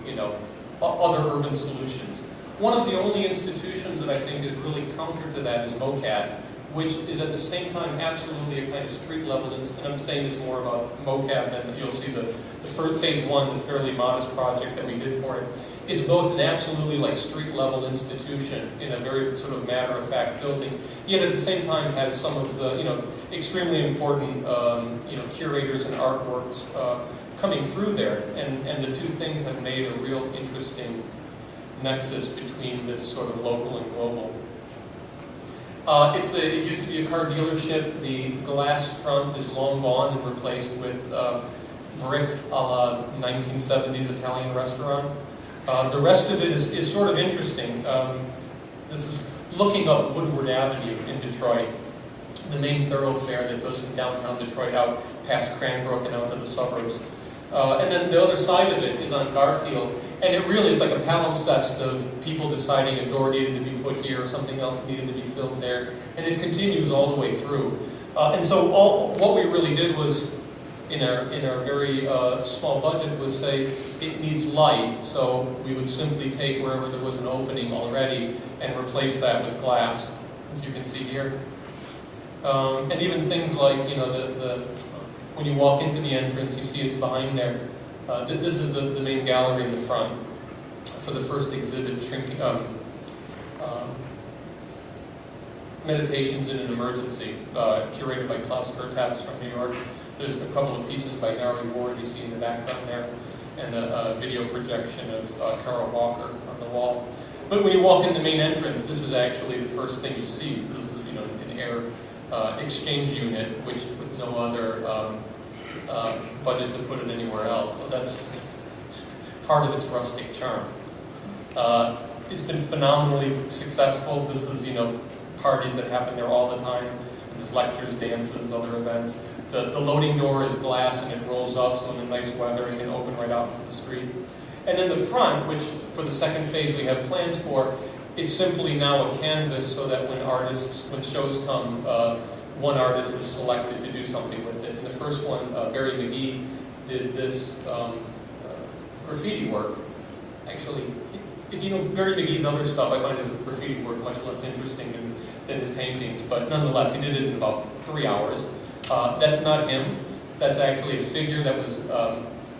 other urban solutions. One of the only institutions that I think is really counter to that is MOCAD, which is at the same time absolutely a kind of street level, and I'm saying this more about MOCAD than you'll see the phase 1, the fairly modest project that we did for it. It's both an absolutely like street level institution in a very sort of matter of fact building, yet at the same time has some of the extremely important curators and artworks coming through there, and the two things have made a real interesting nexus between this sort of local and global. It used to be a car dealership. The glass front is long gone and replaced with brick a la 1970s Italian restaurant. The rest of it is sort of interesting. This is looking up Woodward Avenue in Detroit, the main thoroughfare that goes from downtown Detroit out past Cranbrook and out to the suburbs. And then the other side of it is on Garfield, and it really is like a palimpsest of people deciding a door needed to be put here or something else needed to be filmed there, and it continues all the way through. And so what we really did was, in our very small budget, was say it needs light, so we would simply take wherever there was an opening already and replace that with glass, as you can see here. And even things like, when you walk into the entrance, you see it behind there. This is the main gallery in the front for the first exhibit, Meditations in an Emergency, curated by Klaus Kurtas from New York. There's a couple of pieces by Nari Ward you see in the background there, and a video projection of Carol Walker on the wall. But when you walk in the main entrance, this is actually the first thing you see. This is an air exchange unit, which with no other budget to put it anywhere else. So that's part of its rustic charm. It's been phenomenally successful. This is, parties that happen there all the time. And there's lectures, dances, other events. The loading door is glass and it rolls up, so in the nice weather it can open right out into the street. And then the front, which for the second phase we have plans for, it's simply now a canvas so that when shows come, one artist is selected to do something with it. In the first one, Barry McGee did this graffiti work. Actually, if you know Barry McGee's other stuff, I find his graffiti work much less interesting than his paintings, but nonetheless, he did it in about 3 hours. That's not him. That's actually a figure that was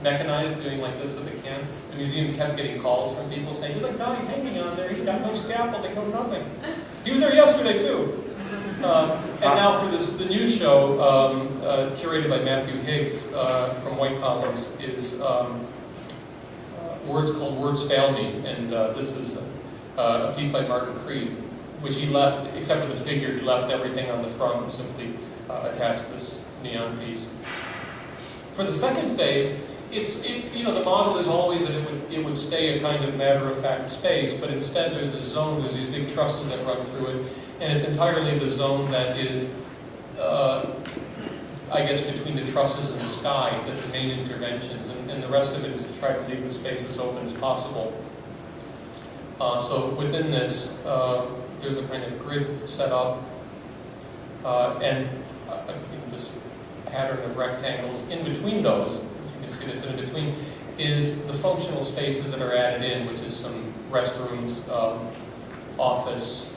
mechanized, doing like this with a can. The museum kept getting calls from people saying, "There's a guy hanging on there, he's got no scaffolding, no nothing." He was there yesterday too. And now for the new show, curated by Matthew Higgs from White Columns, is called Words Fail Me, and this is a piece by Martin Creed, which he left, except for the figure, he left everything on the front and simply attached this neon piece. For the second phase, the model is always that it would stay a kind of matter-of-fact space, but instead there's a zone, there's these big trusses that run through it, and it's entirely the zone that is, I guess, between the trusses and the sky, that's the main interventions, and the rest of it is to try to leave the space as open as possible. So within this, there's a kind of grid set up, and this pattern of rectangles. In between those, as you can see this, in between is the functional spaces that are added in, which is some restrooms, office,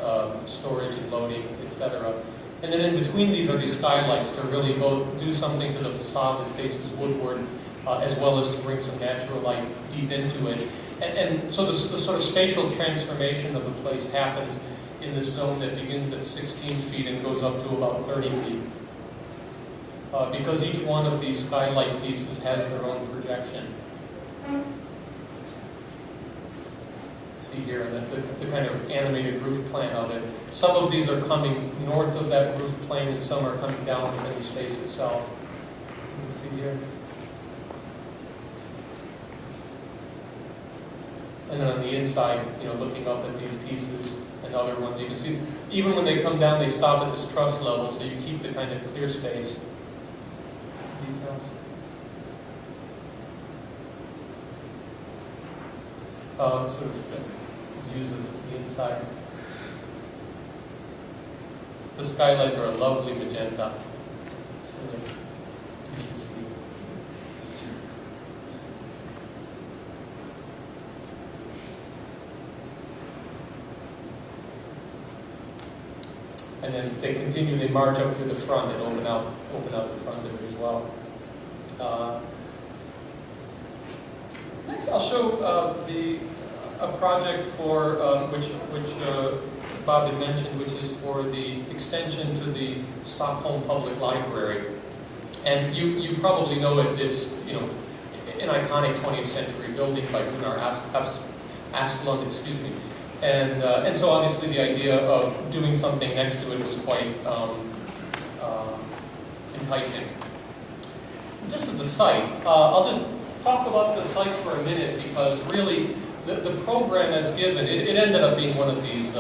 storage and loading, etc. And then in between these are these skylights to really both do something to the facade that faces Woodward, as well as to bring some natural light deep into it. And so the sort of spatial transformation of the place happens in this zone that begins at 16 feet and goes up to about 30 feet. Because each one of these skylight pieces has their own projection. See here, the kind of animated roof plan of it. Some of these are coming north of that roof plane and some are coming down within the space itself. You can see here. And then on the inside, looking up at these pieces and other ones, you can see, even when they come down, they stop at this truss level, so you keep the kind of clear space details. Sort of views of the inside. The skylights are a lovely magenta. You should see it. And then they continue, they march up through the front and open out the front of it as well. Next, I'll show a project for which Bob had mentioned, which is for the extension to the Stockholm Public Library. And you probably know it. It's an iconic 20th century building by Gunnar Asplund, And so obviously the idea of doing something next to it was quite enticing. This is the site. I'll just talk about the site for a minute because really the program as given, it ended up being one of these,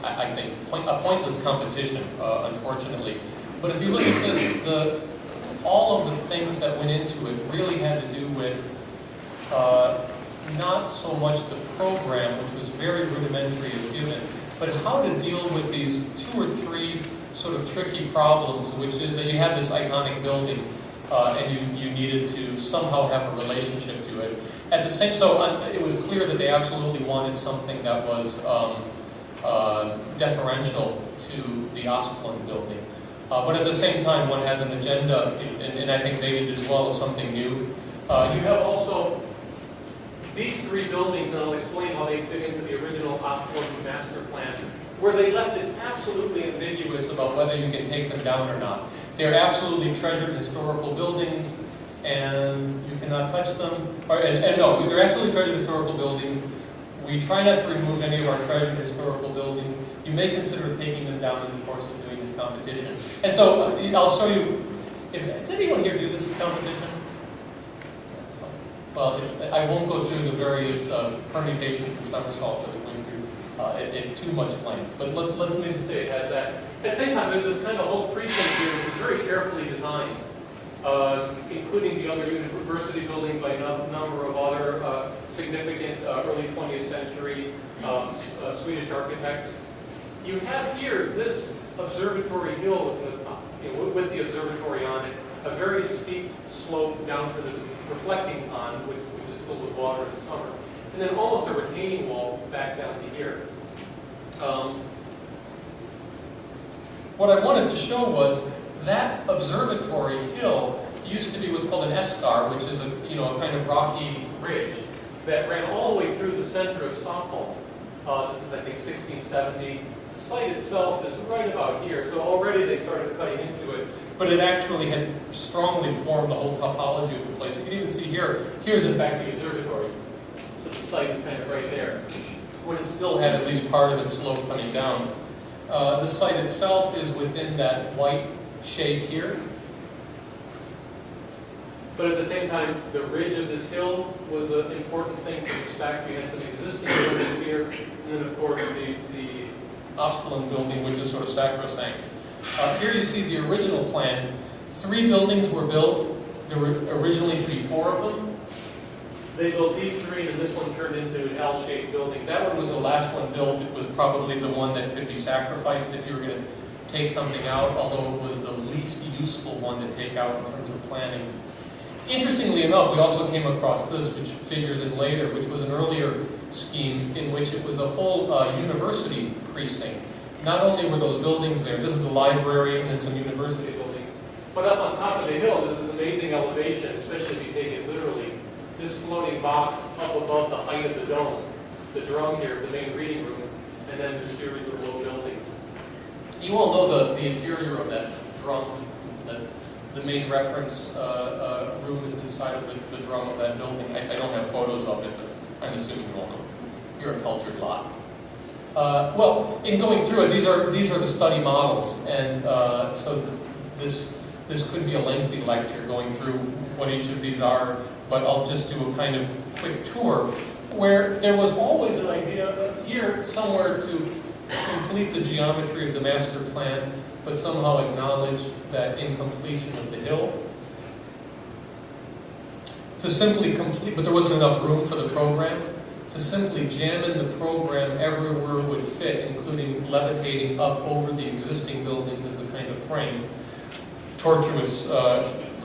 I think, a pointless competition, unfortunately. But if you look at this, all of the things that went into it really had to do with not so much the program, which was very rudimentary as given, but how to deal with these 2 or 3 sort of tricky problems, which is that you have this iconic building and you needed to somehow have a relationship to it. At the same, it was clear that they absolutely wanted something that was deferential to the Asplund building. But at the same time, one has an agenda, and I think they did as well, as something new. You have also these 3 buildings, and I'll explain how they fit into the original Asplund master plan, where they left it absolutely ambiguous about whether you can take them down or not. They're absolutely treasured historical buildings, and you cannot touch them. No, they're absolutely treasured historical buildings. We try not to remove any of our treasured historical buildings. You may consider taking them down in the course of doing this competition. And so I'll show you. Did anyone here do this competition? Well, I won't go through the various permutations and somersaults that we went through at too much length. But let's just say it has that. At the same time, there's this kind of whole precinct here which is very carefully designed, including the other university buildings by a number of other significant early 20th century Swedish architects. You have here this observatory hill with the observatory on it, a very steep slope down to this reflecting pond, which is filled with water in the summer, and then almost a retaining wall back down to here. What I wanted to show was that observatory hill used to be what's called an eschar, which is a kind of rocky ridge that ran all the way through the center of Stockholm. This is, I think, 1670. The site itself is right about here, so already they started cutting into it. But it actually had strongly formed the whole topology of the place. You can even see here's in fact the observatory. So the site is kind of right there, when it still had at least part of its slope coming down. The site itself is within that white shade here. But at the same time, the ridge of this hill was an important thing to respect. We had some existing buildings here, and then of course the Asplund building, which is sort of sacrosanct. Here you see the original plan. 3 buildings were built. There were originally to be 4 of them. They built these 3, and this one turned into an L-shaped building. That one was the last one built. It was probably the one that could be sacrificed if you were going to take something out, although it was the least useful one to take out in terms of planning. Interestingly enough, we also came across this, which figures in later, which was an earlier scheme in which it was a whole university precinct. Not only were those buildings there, this is the library and then some university buildings, but up on top of the hill, there's this amazing elevation, especially if you take it literally. This floating box up above the height of the dome, the drum here, the main reading room, and then this series of low buildings. You all know the interior of that drum. The main reference room is inside of the drum of that building. I don't have photos of it, but I'm assuming you all know. You're a cultured lot. Well, in going through it, these are the study models, and so this could be a lengthy lecture going through what each of these are, but I'll just do a kind of quick tour where there was always an idea here somewhere to complete the geometry of the master plan, but somehow acknowledge that incompletion of the hill. To simply complete, but there wasn't enough room for the program. To simply jam in the program everywhere it would fit, including levitating up over the existing buildings as a kind of frame. Tortuous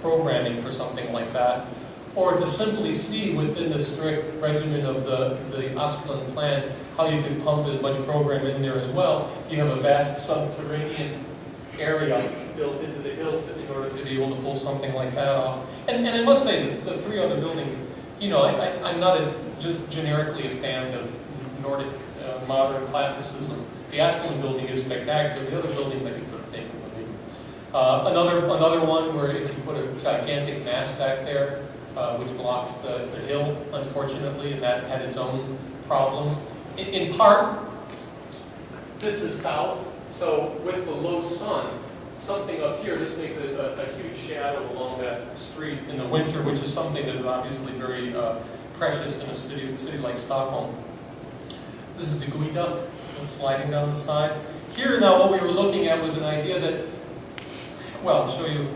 programming for something like that. Or to simply see within the strict regimen of the Asplund plan how you can pump as much program in there as well. You have a vast subterranean area built into the hill in order to be able to pull something like that off. And I must say, the 3 other buildings, I'm not just generically a fan of Nordic modern classicism. The Asplund building is spectacular. The other buildings I could sort of take them with me. Another one where if you put a gigantic mass back there, which blocks the hill, unfortunately, and that had its own problems. in part, this is south, so with the low sun, something up here, this makes a huge shadow along that street in the winter, which is something that is obviously very precious in a city like Stockholm. This is the GUI duct sliding down the side. Here now what we were looking at was an idea that, well, I'll show you,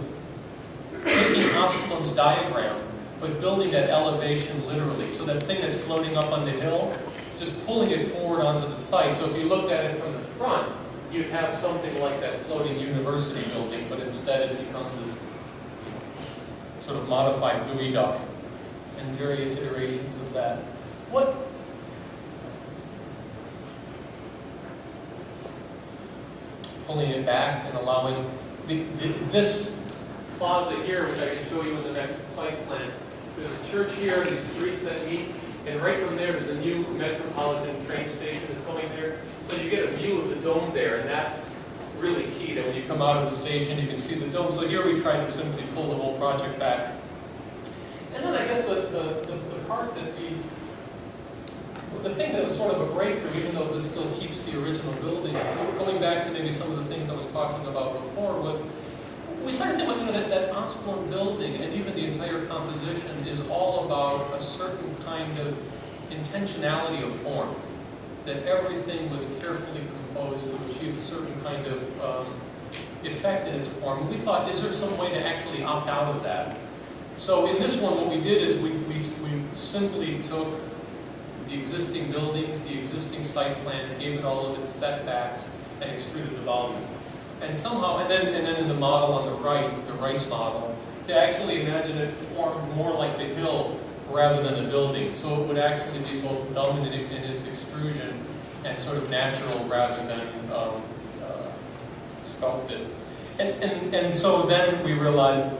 taking Asplund's diagram, but building that elevation literally. So that thing that's floating up on the hill, just pulling it forward onto the site. So if you looked at it from the front, you'd have something like that floating university building, but instead it becomes this sort of modified GUI duct and various iterations of that. What? Pulling it back and allowing this plaza here, which I can show you in the next site plan. There's a church here, these streets that meet, and right from there, there's a new metropolitan train station that's going there. So you get a view of the dome there, and that's really key, that when you come out of the station, you can see the dome. So here we try to simply pull the whole project back. And then I guess the part that the thing that was sort of a breakthrough, even though this still keeps the original building, going back to maybe some of the things I was talking about before, was we started thinking about, that Asplund building and even the entire composition is all about a certain kind of intentionality of form. That everything was carefully composed to achieve a certain kind of effect in its form. And we thought, is there some way to actually opt out of that? So in this one, what we did is we simply took the existing buildings, the existing site plan, and gave it all of its setbacks and extruded the volume. And somehow, and then in the model on the right, the Rice model, to actually imagine it formed more like the hill rather than the building. So it would actually be both dominant in its extrusion and sort of natural rather than sculpted. And so then we realized,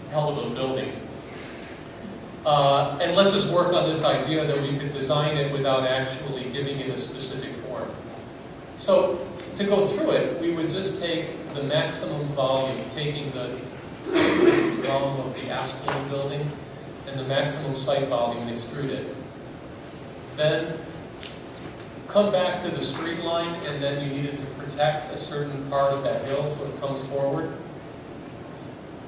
hell with those buildings. And let's just work on this idea that we could design it without actually giving it a specific form. So to go through it, we would just take the maximum volume, taking the drum of the Asplund building and the maximum site volume and extrude it. Then come back to the street line, and then you needed to protect a certain part of that hill so it comes forward.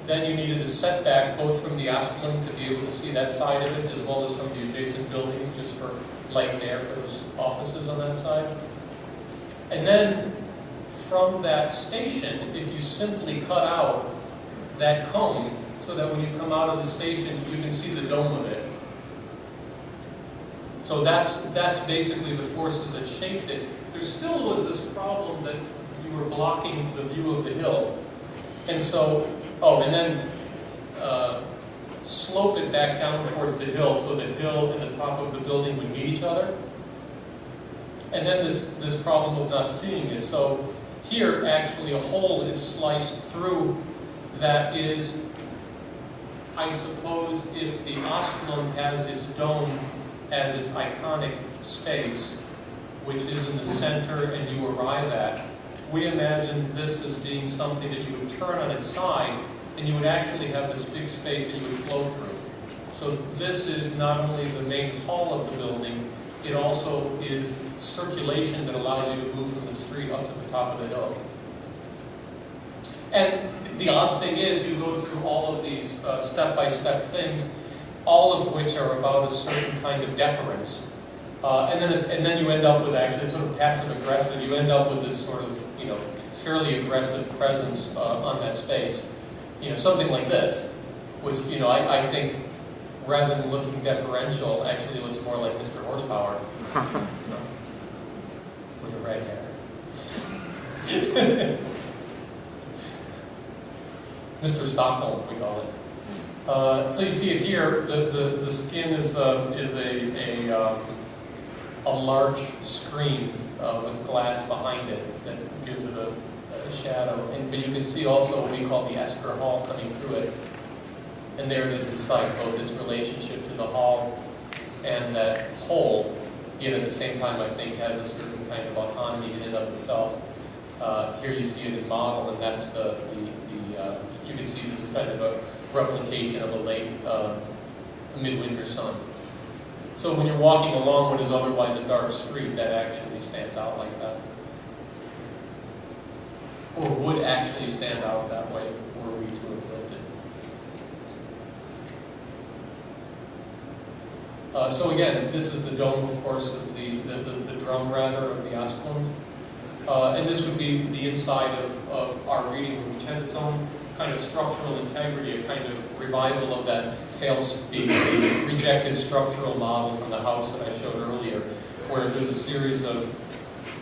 Then you needed a setback both from the Asplund to be able to see that side of it, as well as from the adjacent buildings, just for light and air for those offices on that side. And then from that station, if you simply cut out that cone so that when you come out of the station, you can see the dome of it. So that's basically the forces that shaped it. There still was this problem that you were blocking the view of the hill. And so, and then slope it back down towards the hill so the hill and the top of the building would meet each other. And then this problem of not seeing it. So here, actually, a hole is sliced through that is, I suppose, if the Asplund has its dome as its iconic space, which is in the center and you arrive at, we imagine this as being something that you would turn on its side and you would actually have this big space that you would flow through. So this is not only the main hall of the building, it also is circulation that allows you to move from the street up to the top of the hill. And the odd thing is, you go through all of these step-by-step things, all of which are about a certain kind of deference. And then you end up with actually sort of passive-aggressive. You end up with this sort of, fairly aggressive presence on that space. Something like this, which, I think, rather than looking deferential, actually looks more like Mr. Horsepower. With a red hair. Mr. Stockholm, we call it. So you see it here. The skin is a large screen with glass behind it that gives it a shadow. But you can see also what we call the Esker Hall coming through it. And there it is inside, both its relationship to the hall and that hole, yet at the same time, I think, has a certain kind of autonomy in and of itself. Here you see it in model, and that's you can see this is kind of a replication of a late midwinter sun. So when you're walking along what is otherwise a dark street, that actually stands out like that. Or would actually stand out that way were we to have built it. So again, this is the dome, of course, of the drum rather of the Asplund. And this would be the inside of our reading room, which has its own kind of structural integrity, a kind of revival of that the rejected structural model from the house that I showed earlier, where there's a series of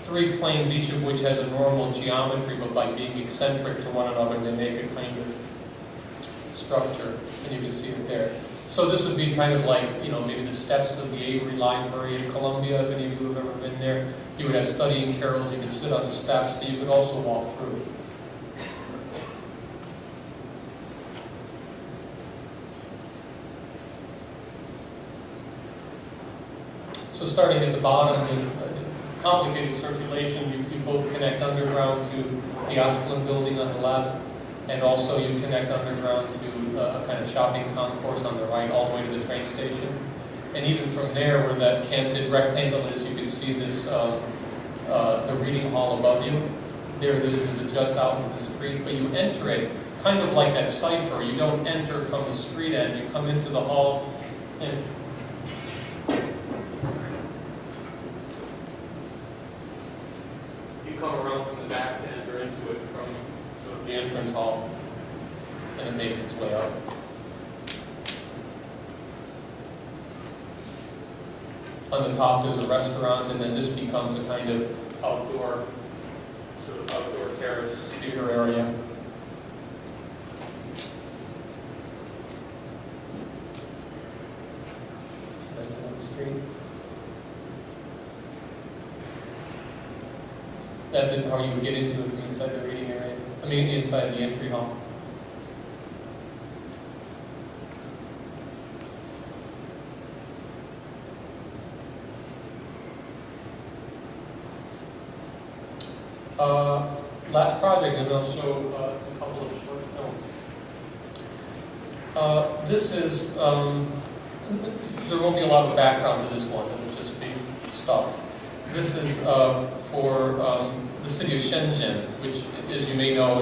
3 planes, each of which has a normal geometry, but by being eccentric to one another, they make a kind of structure, and you can see it there. So this would be kind of like, maybe the steps of the Avery Library in Columbia, if any of you have ever been there. You would have studying carrels, you could sit on the steps, but you could also walk through. So starting at the bottom is complicated circulation. You both connect underground to the Asplund building on the left, and also you connect underground to a kind of shopping concourse on the right, all the way to the train station. And even from there, where that canted rectangle is, you can see this, the reading hall above you. There it is as it juts out into the street, but you enter it kind of like that cipher. You don't enter from the street end, you come into the hall, and come around from the back to enter into it from sort of the entrance hall, and it makes its way up. On the top there's a restaurant, and then this becomes a kind of outdoor terrace theater area. So that's another street. That's how you would get into it from inside the reading area. I mean, inside the entry hall. Last project, and I'll show a couple of short films. This is, there won't be a lot of background to this one, it'll just be stuff. This is for the city of Shenzhen, which, as you may know,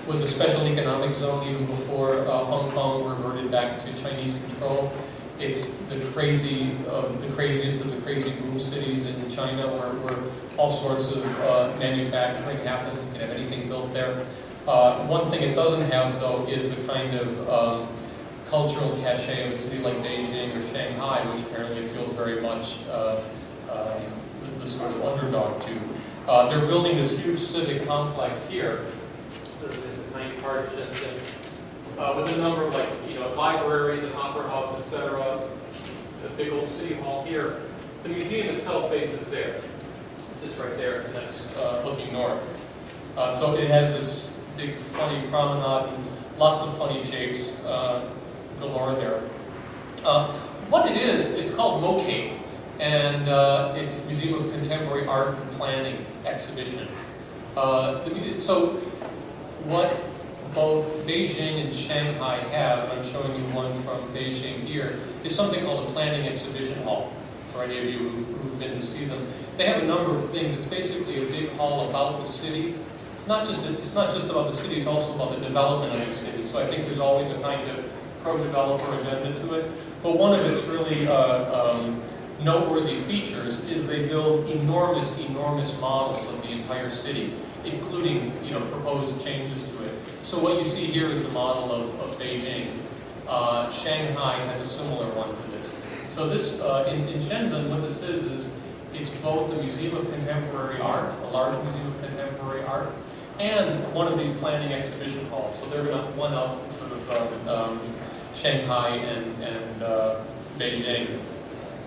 was a special economic zone even before Hong Kong reverted back to Chinese control. It's the craziest of the crazy boom cities in China, where all sorts of manufacturing happens. You can have anything built there. One thing it doesn't have, though, is the kind of cultural cachet of a city like Beijing or Shanghai, which apparently it feels very much the sort of underdog to. They're building this huge civic complex here. This is a tiny part of Shenzhen, with a number of libraries and opera house, etc. The big old city hall here. The museum itself faces there. It sits right there, and that's looking north. So it has this big funny promenade and lots of funny shapes galore there. What it is, it's called MOCAPE. And it's Museum of Contemporary Art and Planning exhibition. So what both Beijing and Shanghai have, and I'm showing you one from Beijing here, is something called a planning exhibition hall. For any of you who've been to see them, they have a number of things. It's basically a big hall about the city. It's not just about the city, it's also about the development of the city. So I think there's always a kind of pro-developer agenda to it. But one of its really noteworthy features is they build enormous models of the entire city, including proposed changes to it. So what you see here is the model of Beijing. Shanghai has a similar one to this. So this in Shenzhen, what this is it's both a museum of contemporary art, a large museum of contemporary art, and one of these planning exhibition halls. So they're going to one up sort of Shanghai and Beijing.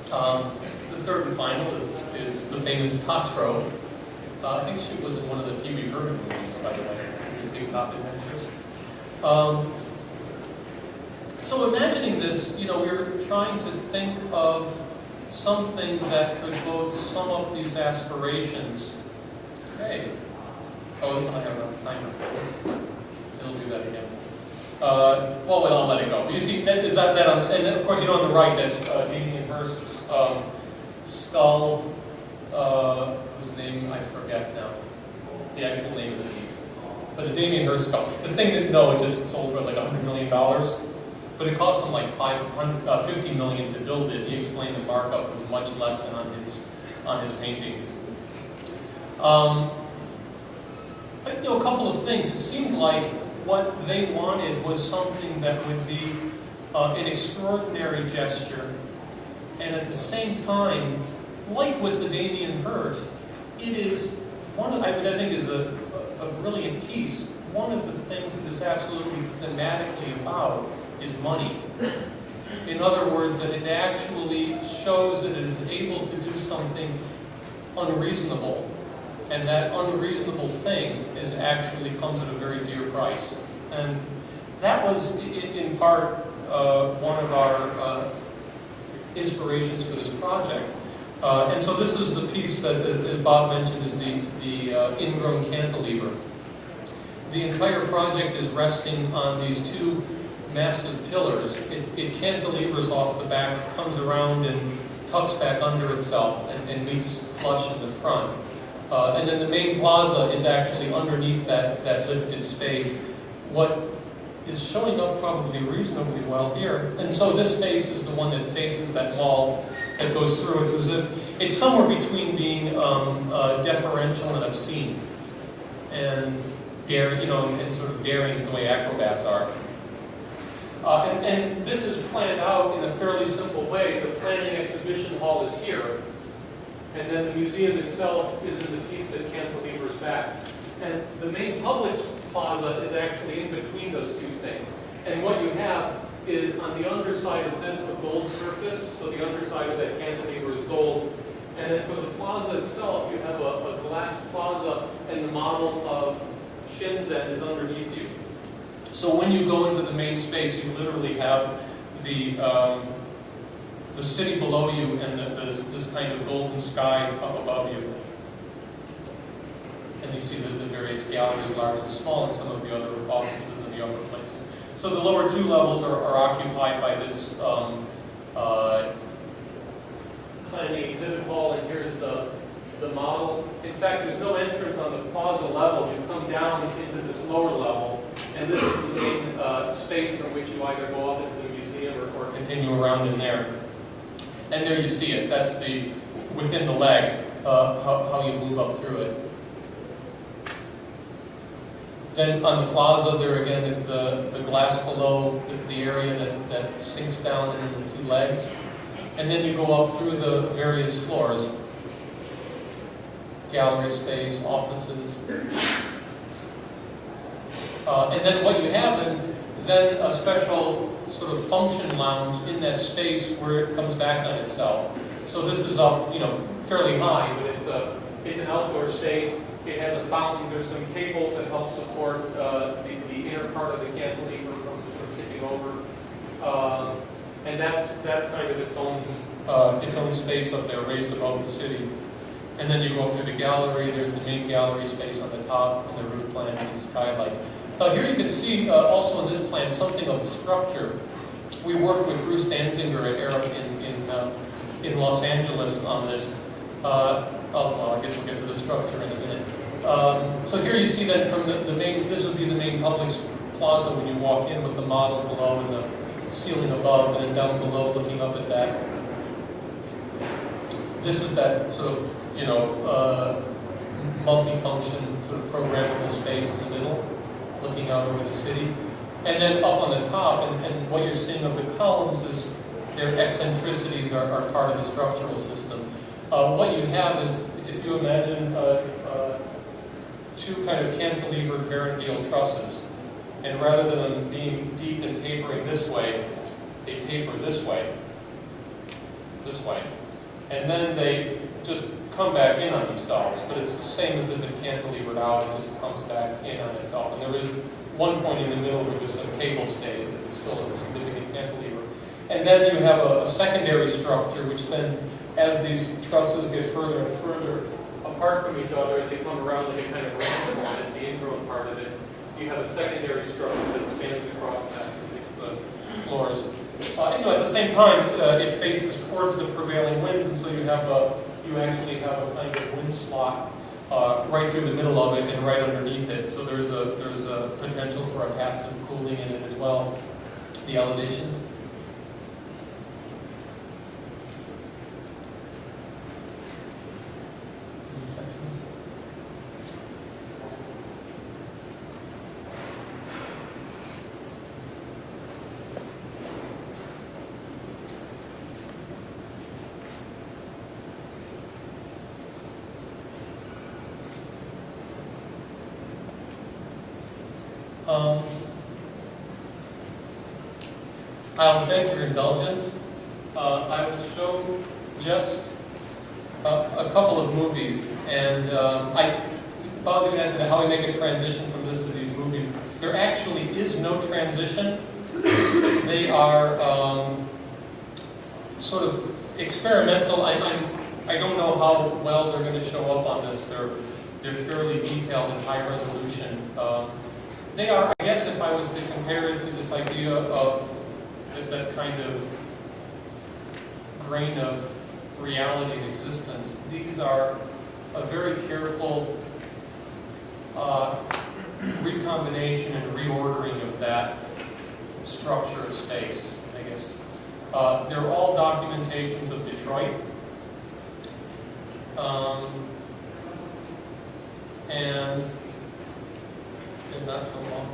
The third and final is the famous Tatro. I think she was in one of the Pee Wee Herman movies, by the way, the Big Top Adventures. So imagining this, we're trying to think of something that could both sum up these aspirations. Hey, oh, it's not having enough timer. It'll do that again. Well, I'll let it go. You see, and of course, on the right, that's Amy and her Hirst's skull, whose name I forget now, the actual name of the piece. But the Damien Hirst skull. The thing that, no, it just sold for like $100 million. But it cost him like $50 million to build it. He explained the markup was much less than on his paintings. A couple of things. It seemed like what they wanted was something that would be an extraordinary gesture, and at the same time, like with the Damien Hirst, it is one of, I think is a brilliant piece. One of the things it is absolutely thematically about is money. In other words, that it actually shows that it is able to do something unreasonable, and that unreasonable thing actually comes at a very dear price. And that was, in part, one of our inspirations for this project. And so this is the piece that, as Bob mentioned, is the ingrown cantilever. The entire project is resting on these two massive pillars. It cantilevers off the back, comes around and tucks back under itself and meets flush in the front. And then the main plaza is actually underneath that lifted space. What is showing up probably reasonably well here. And so this face is the one that faces that mall that goes through. It's as if it's somewhere between being deferential and obscene, and daring, and sort of daring the way acrobats are. And this is planned out in a fairly simple way. The planning exhibition hall is here, and then the museum itself is in the piece that cantilevers back. And the main public plaza is actually in between those two things. And what you have is on the underside of this a gold surface, so the underside of that cantilever is gold. And then for the plaza itself, you have a glass plaza, and the model of Shenzhen is underneath you. So when you go into the main space, you literally have the city below you and this kind of golden sky up above you. And you see the various galleries, large and small, and some of the other offices and the upper places. So the lower two levels are occupied by this planning exhibit hall, and here's the model. In fact, there's no entrance on the plaza level. You come down into this lower level, and this is the main space from which you either go up into the museum or continue around in there. And there you see it. That's the within the leg, how you move up through it. Then on the plaza, there again, the glass below the area that sinks down into the two legs. And then you go up through the various floors. Gallery space, offices. And then what you have then a special sort of function lounge in that space where it comes back on itself. So this is up, fairly high, but it's an outdoor space. It has a fountain. There's some cables that help support the inner part of the cantilever from sort of tipping over. And that's kind of its own space up there, raised above the city. And then you go up through the gallery. There's the main gallery space on the top, and the roof plans and skylights. Here you can see also in this plan something of the structure. We worked with Bruce Danziger at Arup in Los Angeles on this. I guess we'll get to the structure in a minute. So here you see that from the main, this would be the main public plaza when you walk in, with the model below and the ceiling above, and then down below looking up at that. This is that sort of, multi-function sort of programmable space in the middle, looking out over the city. And then up on the top, and what you're seeing of the columns is their eccentricities are part of the structural system. What you have is, if you imagine two kind of cantilevered Varendale trusses, and rather than them being deep and tapering this way, they taper this way, and then they just come back in on themselves, but it's the same as if it cantilevered out, it just comes back in on itself. And there is one point in the middle where there's a cable stays, but it's still a significant cantilever. And then you have a secondary structure, which then, as these trusses get further and further apart from each other, as they come around like a kind of random one, it's the ingrown part of it, you have a secondary structure that spans across these floors. At the same time, it faces towards the prevailing winds, and so you actually have a kind of wind slot right through the middle of it and right underneath it. So there's a potential for a passive cooling in it as well. The elevations. Any sections? I'll beg your indulgence. I will show just a couple of movies, and Bob's even asked me how we make a transition from this to these movies. There actually is no transition. They are sort of experimental. I don't know how well they're going to show up on this. They're fairly detailed and high resolution. They are, I guess, if I was to compare it to this idea of that kind of grain of reality and existence, these are a very careful recombination and reordering of that structure of space, I guess. They're all documentations of Detroit. And not so long.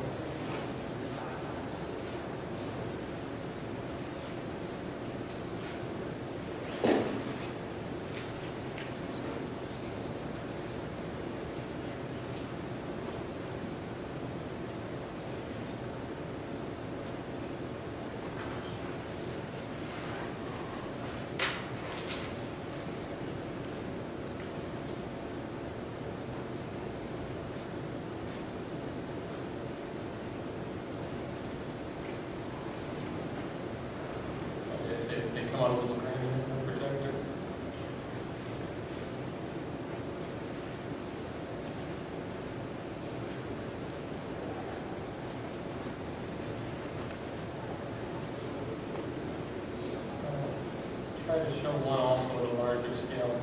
Come on, a little grainy in the projector. Try to show one also at a larger scale.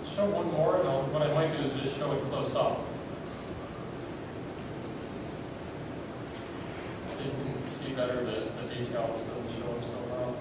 Show one more, and what I might do is just show it close up. So you can see better the details, doesn't show up so well.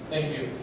Thank you.